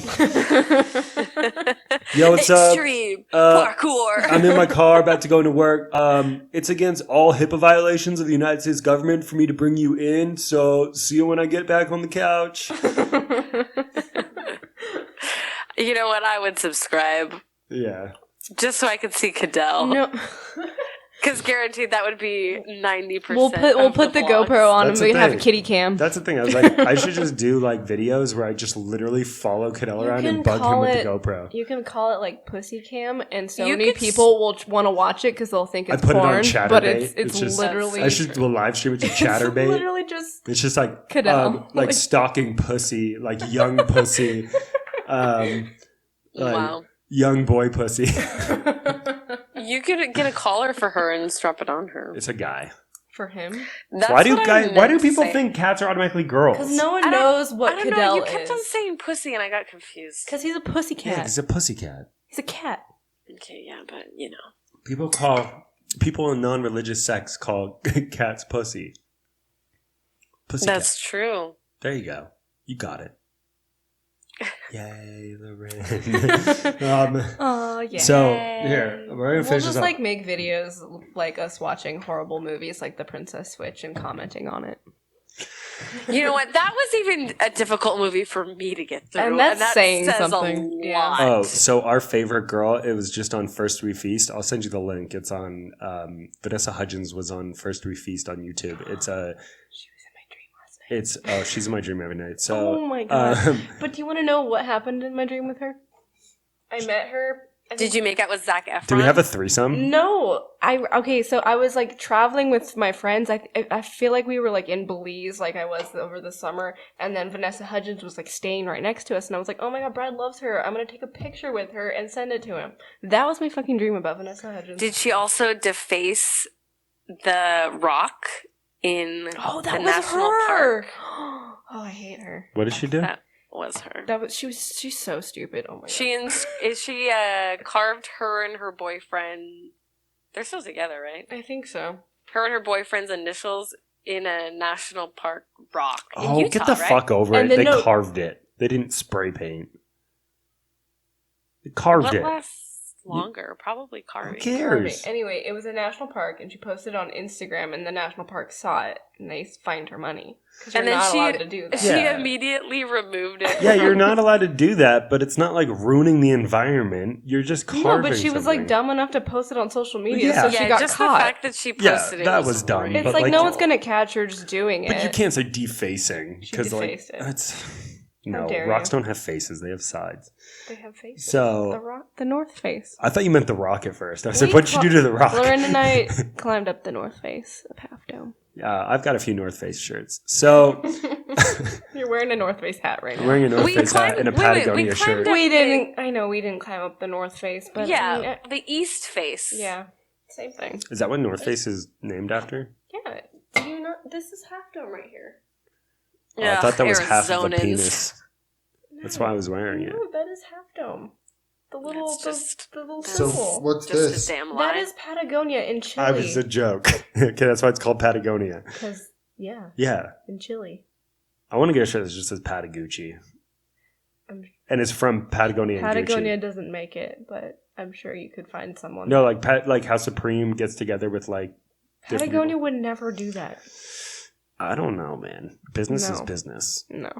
Yo, what's up? Extreme parkour. I'm in my car, about to go into work. It's against all HIPAA violations of the United States government for me to bring you in, so see you when I get back on the couch. You know what? I would subscribe. Yeah. Just so I could see Cadell. No. Because guaranteed that would be 90%. We'll put the GoPro on and we have a kitty cam. That's the thing. I was like, I should just do like videos where I just literally follow Cadell around and bug him with the GoPro. You can call it like pussy cam, and so many people will want to watch it because they'll think it's porn. But it's just, literally. I should live stream it to Chatterbait. It's literally just. It's just like Cadell. like stalking pussy, like young pussy. Wow. Young boy pussy. You could get a collar for her and strap it on her. It's a guy. For him? Why do people think cats are automatically girls? Because no one knows what Cadell is. You kept on saying pussy and I got confused. Because he's a pussy cat. Yeah, he's a pussy cat. He's a cat. Okay, yeah, but you know. People in non-religious sects call cats pussy. That's true. There you go. You got it. Yay, Lawryn. Yeah. So here, we're gonna finish this up. Like make videos like us watching horrible movies like The Princess Switch and commenting on it. You know what? That was even a difficult movie for me to get through. And that's saying says something. A lot. Oh, so our favorite girl, it was just on First We Feast. I'll send you the link. It's on Vanessa Hudgens was on First We Feast on YouTube. It's a she's in my dream every night. So, oh my god! But do you want to know what happened in my dream with her? I met her. Did you make out with Zac Efron? Do we have a threesome? No. So I was like traveling with my friends. I feel like we were like in Belize, like I was over the summer, and then Vanessa Hudgens was like staying right next to us, and I was like, oh my god, Brad loves her. I'm gonna take a picture with her and send it to him. That was my fucking dream about Vanessa Hudgens. Did she also deface the Rock in the national park? Oh, I hate her. What did she do? That was her. She's so stupid. Oh my god. She carved her and her boyfriend. They're still together, right? I think so. Her and her boyfriend's initials in a national park rock in Utah, Utah, get the right? fuck over it. They carved it. They didn't spray paint. They carved it. longer, probably Who carving. cares? Anyway, it was a national park, and she posted it on Instagram, and the national park saw it, and they fined her money. Because you're And then not she- allowed to do that. She Yeah. immediately removed it. Yeah, you're not allowed to do that, but it's not like ruining the environment. You're just carving No, but she was something. like dumb enough to post it on social media, Yeah. so she got just caught. the fact that she Yeah, posted it. that was dumb, It's but, like, like- no one's gonna catch her just doing it. But you can't say defacing She because like defaced it. that's How no dare rocks you. don't have faces; they have sides. They have faces. So the North Face. I thought you meant the rock at first. I said, We "What'd you do to the rock?" Lauren and I climbed up the North Face of Half Dome. I've got a few North Face shirts. So You're wearing a North Face hat right I'm now. wearing a North We Face hat climbed- and a wait, we Patagonia climbed shirt. up- We didn't. I know we didn't climb up the North Face, but I mean, the East Face. yeah, same thing. Is that what North Face is named after? Yeah, do you not? This is Half Dome right here. Oh, I thought that was half of a Arizonans. penis. That's why I was wearing it. No, that is Half Dome. The little, It's just- the little So symbol. what's Just this? a damn lie. That is Patagonia in I was a Chile. joke. Okay, that's why it's called Patagonia. Because yeah, Yeah. in Chile. I want to get a shirt that just says Patagucci. I'm- And it's from Patagonia and Patagonia Gucci. doesn't make it, but I'm sure you could find someone. No, like how Supreme gets together with like different Patagonia people. would never do that. I don't know, man. Business is No. business. No.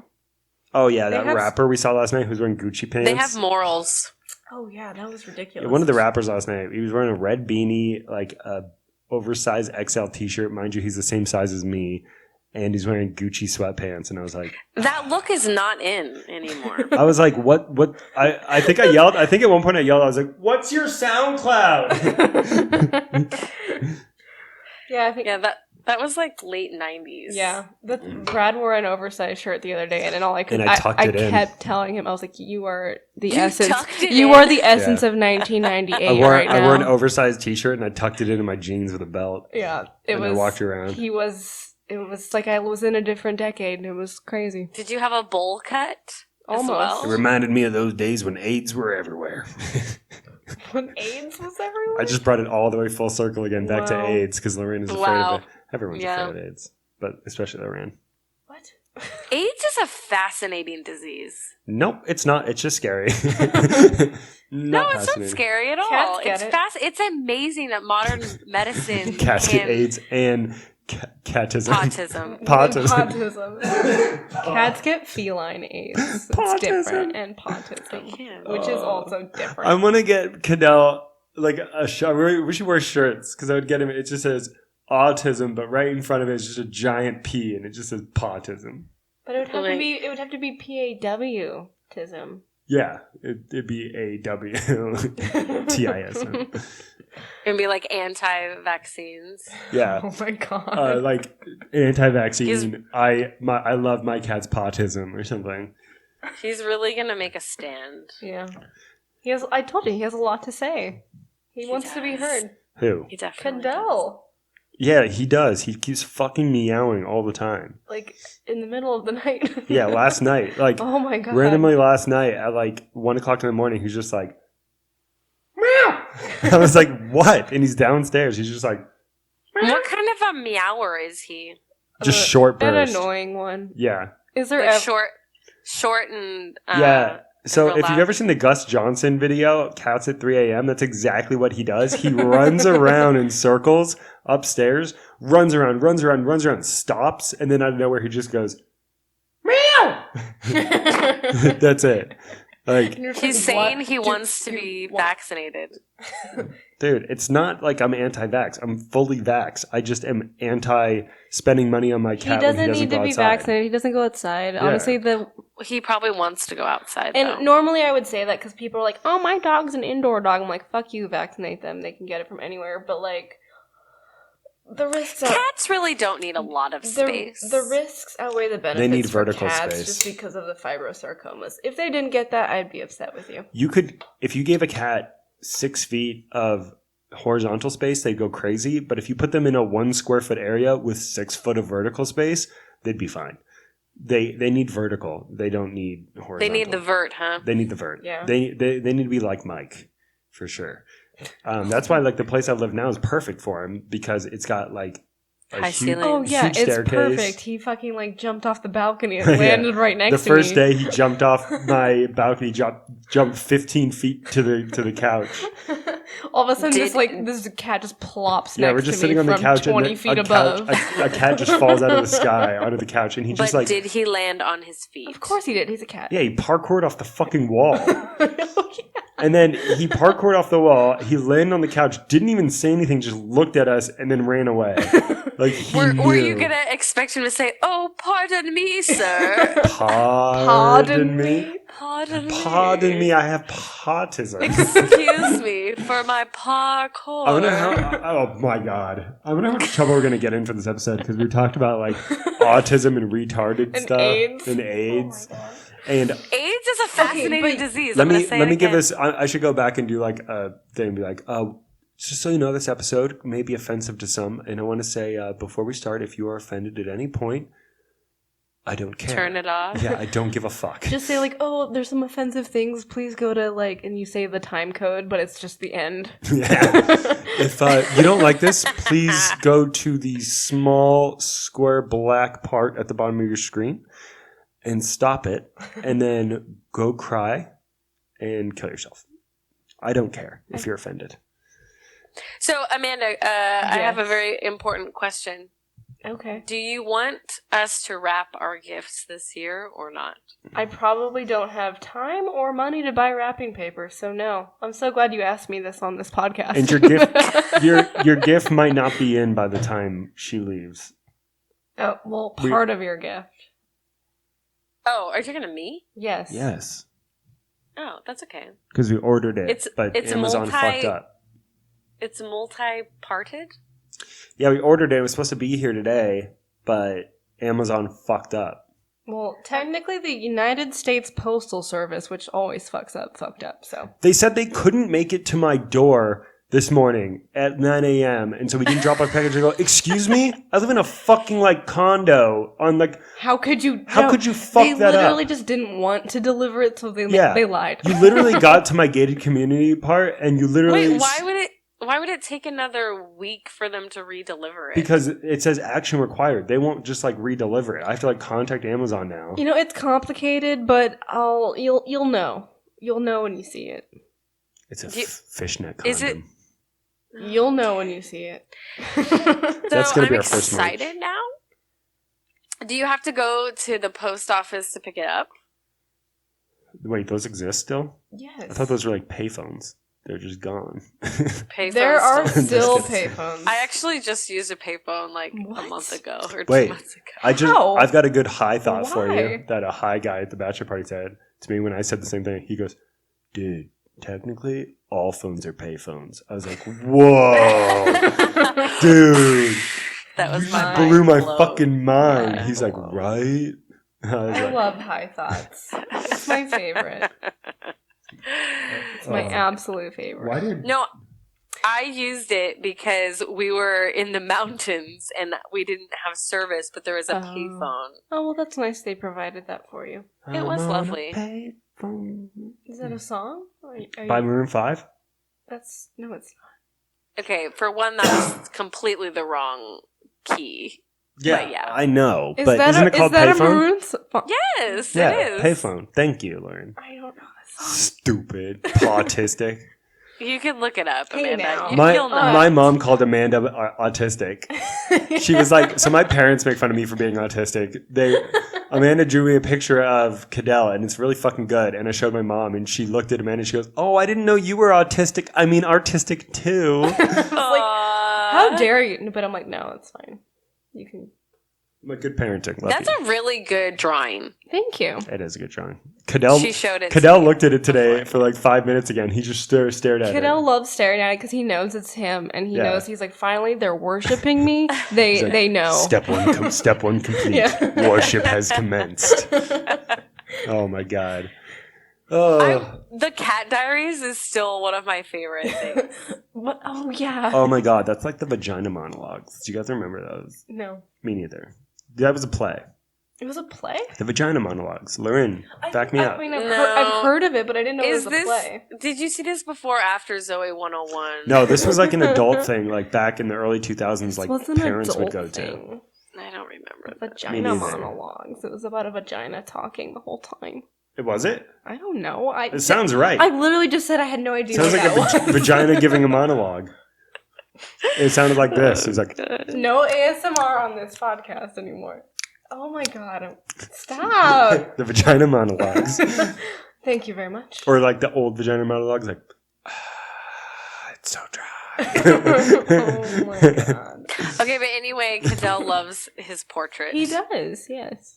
Oh yeah, They that have- rapper we saw last night who's wearing Gucci pants. They have morals. Oh yeah, that was ridiculous. Yeah, one of the rappers last night, he was wearing a red beanie, like a oversized XL t-shirt. Mind you, he's the same size as me, and he's wearing Gucci sweatpants. And I was like, That look is not in anymore. I was like, what? I think I yelled. I think at one point I yelled. I was like, "What's your SoundCloud?" Yeah, I think. yeah, that was like late 90s. Yeah, Brad wore an oversized shirt the other day, and all I could, And I tucked it in. kept telling him, I was like, "You are the You essence. tucked it You in? are the essence Yeah. of 1998 I wore right now." I wore an oversized t-shirt and I tucked it into my jeans with a belt. Yeah, And I walked around. He was. It was like I was in a different decade. It was crazy. Did you have a bowl cut? as Almost. well? It reminded me of those days when AIDS were everywhere. When AIDS was everywhere. I just brought it all the way full circle again back to Wow. AIDS because Lorraine is afraid Wow. of it. Everyone's Yeah. afraid of AIDS, but especially Lorraine. What? AIDS is a fascinating disease. Nope, it's not. It's just scary. No, it's not scary at all. Cats get It's it. It's amazing that modern medicine Cats get can AIDS and catism. autism. Pawtism. Pawtism. Cats get feline AIDS. It's Pawtism. different. And They pawtism, can. which is also different. I'm gonna get Cadell like a shirt. We should wear shirts because I would get him. It just says autism, but right in front of it is just a giant P, and it just says Pawtism. But it would have Like- to be. It would have to be PAW-tism. Yeah, it'd be AWTISM. Gonna be like anti-vaccines. Yeah. Oh my god. Like anti-vaccine. I love my cat's Pawtism or something. He's really gonna make a stand. Yeah. He has. I told you he has a lot to say. He wants to be does. heard. Who? He definitely Cadell, Yeah, he does. He keeps fucking meowing all the time. like in the middle of the night. Yeah, last night, like Oh my god. randomly last night at like 1:00 in the morning, he's just like, meow. I was like, what? And he's downstairs. He's just like, does. What kind of a meower is he? just short An burst. annoying one. Yeah, Is there Like ever? short and yeah. So real if you've loud. ever seen the Gus Johnson video, Cats at 3 a.m., that's exactly what he does. He runs around in circles upstairs, runs around, stops, and then out of nowhere he just goes, meow. That's it. Like, he's saying he wants to be vaccinated. dude, it's not like I'm anti-vax. I'm fully vax. I just am anti-spending money on my He cat. doesn't when he need to go be outside. vaccinated. He doesn't go outside. Honestly, He probably wants to go outside. and though. normally I would say that because people are like, "Oh, my dog's an indoor dog." I'm like, "Fuck you, vaccinate them. They can get it from anywhere." But like, the risks are. Cats really don't need a lot of space. The risks outweigh the benefits. need for vertical cats space. just because of the fibrosarcomas. If they didn't get that, I'd be upset with you. You could, if you gave a cat 6 feet of horizontal space, they'd go crazy. But if you put them in a 1 square foot area with 6 foot of vertical space, they'd be fine. They need vertical. They don't need horizontal. They need the vert, huh? They need the vert. Yeah. They need to be like Mike, for sure. That's why like the place I live now is perfect for him because it's got like High ceiling. Oh yeah, huge it's staircase. perfect. He fucking like jumped off the balcony and landed right next The to me. first day he jumped off my balcony, jumped 15 feet to the couch. All of a sudden, this cat just plops Yeah, next we're just to sitting me on the from couch 20 and feet above. a cat just falls out of the sky onto the couch, and he just But did he land on his feet? Of course he did. He's a cat. yeah, he parkoured off the fucking wall. Oh, yeah. And then he parkoured off the wall. He landed on the couch, didn't even say anything, just looked at us, and then ran away. Like Were you gonna expect him to say, "Oh, pardon me, sir"? Pardon me. Pardon me. Pardon me. I have Pawtism. Excuse me for my parkour. I wonder how. Oh my god! I wonder how much trouble we're gonna get in for this episode because we talked about like autism and retarded And stuff AIDS. and AIDS. Oh my God. And AIDS is a fascinating disease. let I'm gonna me say let it me give again. this. I should go back and do like a thing. And be like, just so you know, this episode may be offensive to some, and I want to say before we start, if you are offended at any point, I don't care. Turn it off. Yeah, I don't give a fuck. Just say like, oh, there's some offensive things. Please go to like, and you say the time code, but it's just the end. Yeah. If you don't like this, please go to the small square black part at the bottom of your screen and stop it, and then go cry and kill yourself. I don't care if you're offended. So, Amanda, I have a very important question. Okay. Do you want us to wrap our gifts this year or not? I probably don't have time or money to buy wrapping paper, so no. I'm so glad you asked me this on this podcast. And your gift, your gift might not be in by the time she leaves. Oh, well, part of your gift. Oh, are you talking to me? Yes. Yes, Oh, that's okay. because we ordered it, It's Amazon fucked up. It's multi-parted? Yeah, we ordered it. It was supposed to be here today, but Amazon fucked up. Well, technically the United States Postal Service, which always fucked up, so. They said they couldn't make it to my door this morning at 9 a.m. And so we didn't drop our package. I go, excuse me? I live in a fucking like condo on like... How could you fuck that up? They literally just didn't want to deliver it, so they lied. You literally got to my gated community part and you literally... Wait, why would it take another week for them to re-deliver it? Because it says action required. They won't just like re-deliver it. I have to like contact Amazon now. You know, it's complicated, but you'll know. You'll know when you see it. It's a fishnet condom. Is it... You'll know when you see it. That's gonna be our first merch. I'm excited now. Do you have to go to the post office to pick it up? Wait, those exist still? Yes. I thought those were like payphones. They're just gone. Payphones There are still Just kidding. payphones. I actually just used a payphone like a What? month ago or 2 Wait, months ago. How? I've got a good high thought for you Why? that a high guy at the bachelor party said to me when I said the same thing. He goes, dude, technically all phones are payphones. I was like, whoa, dude. That was You my just blew my mind fucking mind. Yeah. He's like, right? I was I like, love high thoughts. It's my favorite. It's my absolute favorite. why did No, I used it because we were in the mountains and we didn't have service, but there was a Oh. payphone. Oh, well, that's nice they provided that for you. It was I'm on a lovely. payphone. Is that a song? By Maroon 5? No, it's not. Okay, for one, that's completely the wrong key. But yeah. I know. Is but that isn't it called is that payphone? a Maroon song? Yes, Yeah, it is. payphone. Thank you, Lauren. I don't know that song. Stupid. Autistic. You can look it up, Hey, Amanda. now. You'll know. My mom called Amanda autistic. She was like, so my parents make fun of me for being autistic. Amanda drew me a picture of Cadell, and it's really fucking good. And I showed my mom, and she looked at Amanda, and she goes, "Oh, I didn't know you were autistic. I mean, artistic too." How dare you? But I'm like, no, it's fine. You can. Like good parenting. Love That's you. a really good drawing. Thank you. It is a good drawing. Cadell. She showed it. Cadell to me looked at it today before. for like 5 minutes again. He just stared at Kiddo it. loves staring at it because he knows it's him, and he Yeah. knows he's like, finally, they're worshiping me. They know. Step one complete. Yeah. Worship has commenced. Oh my god. Oh. The Cat Diaries is still one of my favorite things. What? Oh yeah. Oh my god, that's like the vagina monologues. Do you guys remember those? No. Me neither. That was a play. It was a play? The Vagina Monologues. Lawryn, back me I up. mean, I've No. heard of it, but I didn't know it Is was a play. Did you see this before or after Zoe 101? No, this was like an adult thing, like back in the early 2000s, This like was an parents would adult go to. thing. I don't remember. Vagina neither. monologues. It was about a vagina talking the whole time. Was it? I don't know. It sounds right. I literally just said I had no idea Sounds what like that a was. vagina giving a monologue. It sounded like this. It was like, No ASMR on this podcast anymore. Oh my god. Stop. the Vagina Monologues. Thank you very much. Or like the old Vagina Monologues, like, it's so dry. Oh my god. Okay, but anyway, Cadell loves his portrait. He does, yes.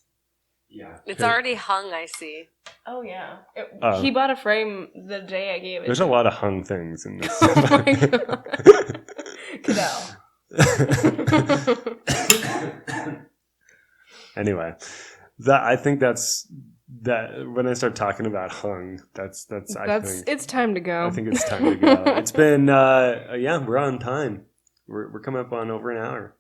Yeah. It's already hung, I see. Oh yeah. Oh. He bought a frame the day I gave it. There's a lot of hung things in this. Oh my god. Cadell. Anyway, I think that's that. When I start talking about hung, that's It's time to go. I think it's time to go. It's been we're on time. We're coming up on over an hour.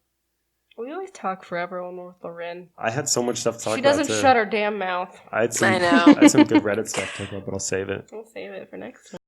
We always talk forever when we're with Lawryn. I had so much stuff to talk She about. doesn't shut her damn mouth. I had some I know. I had some good Reddit stuff to talk about, but I'll save it. We'll save it for next time.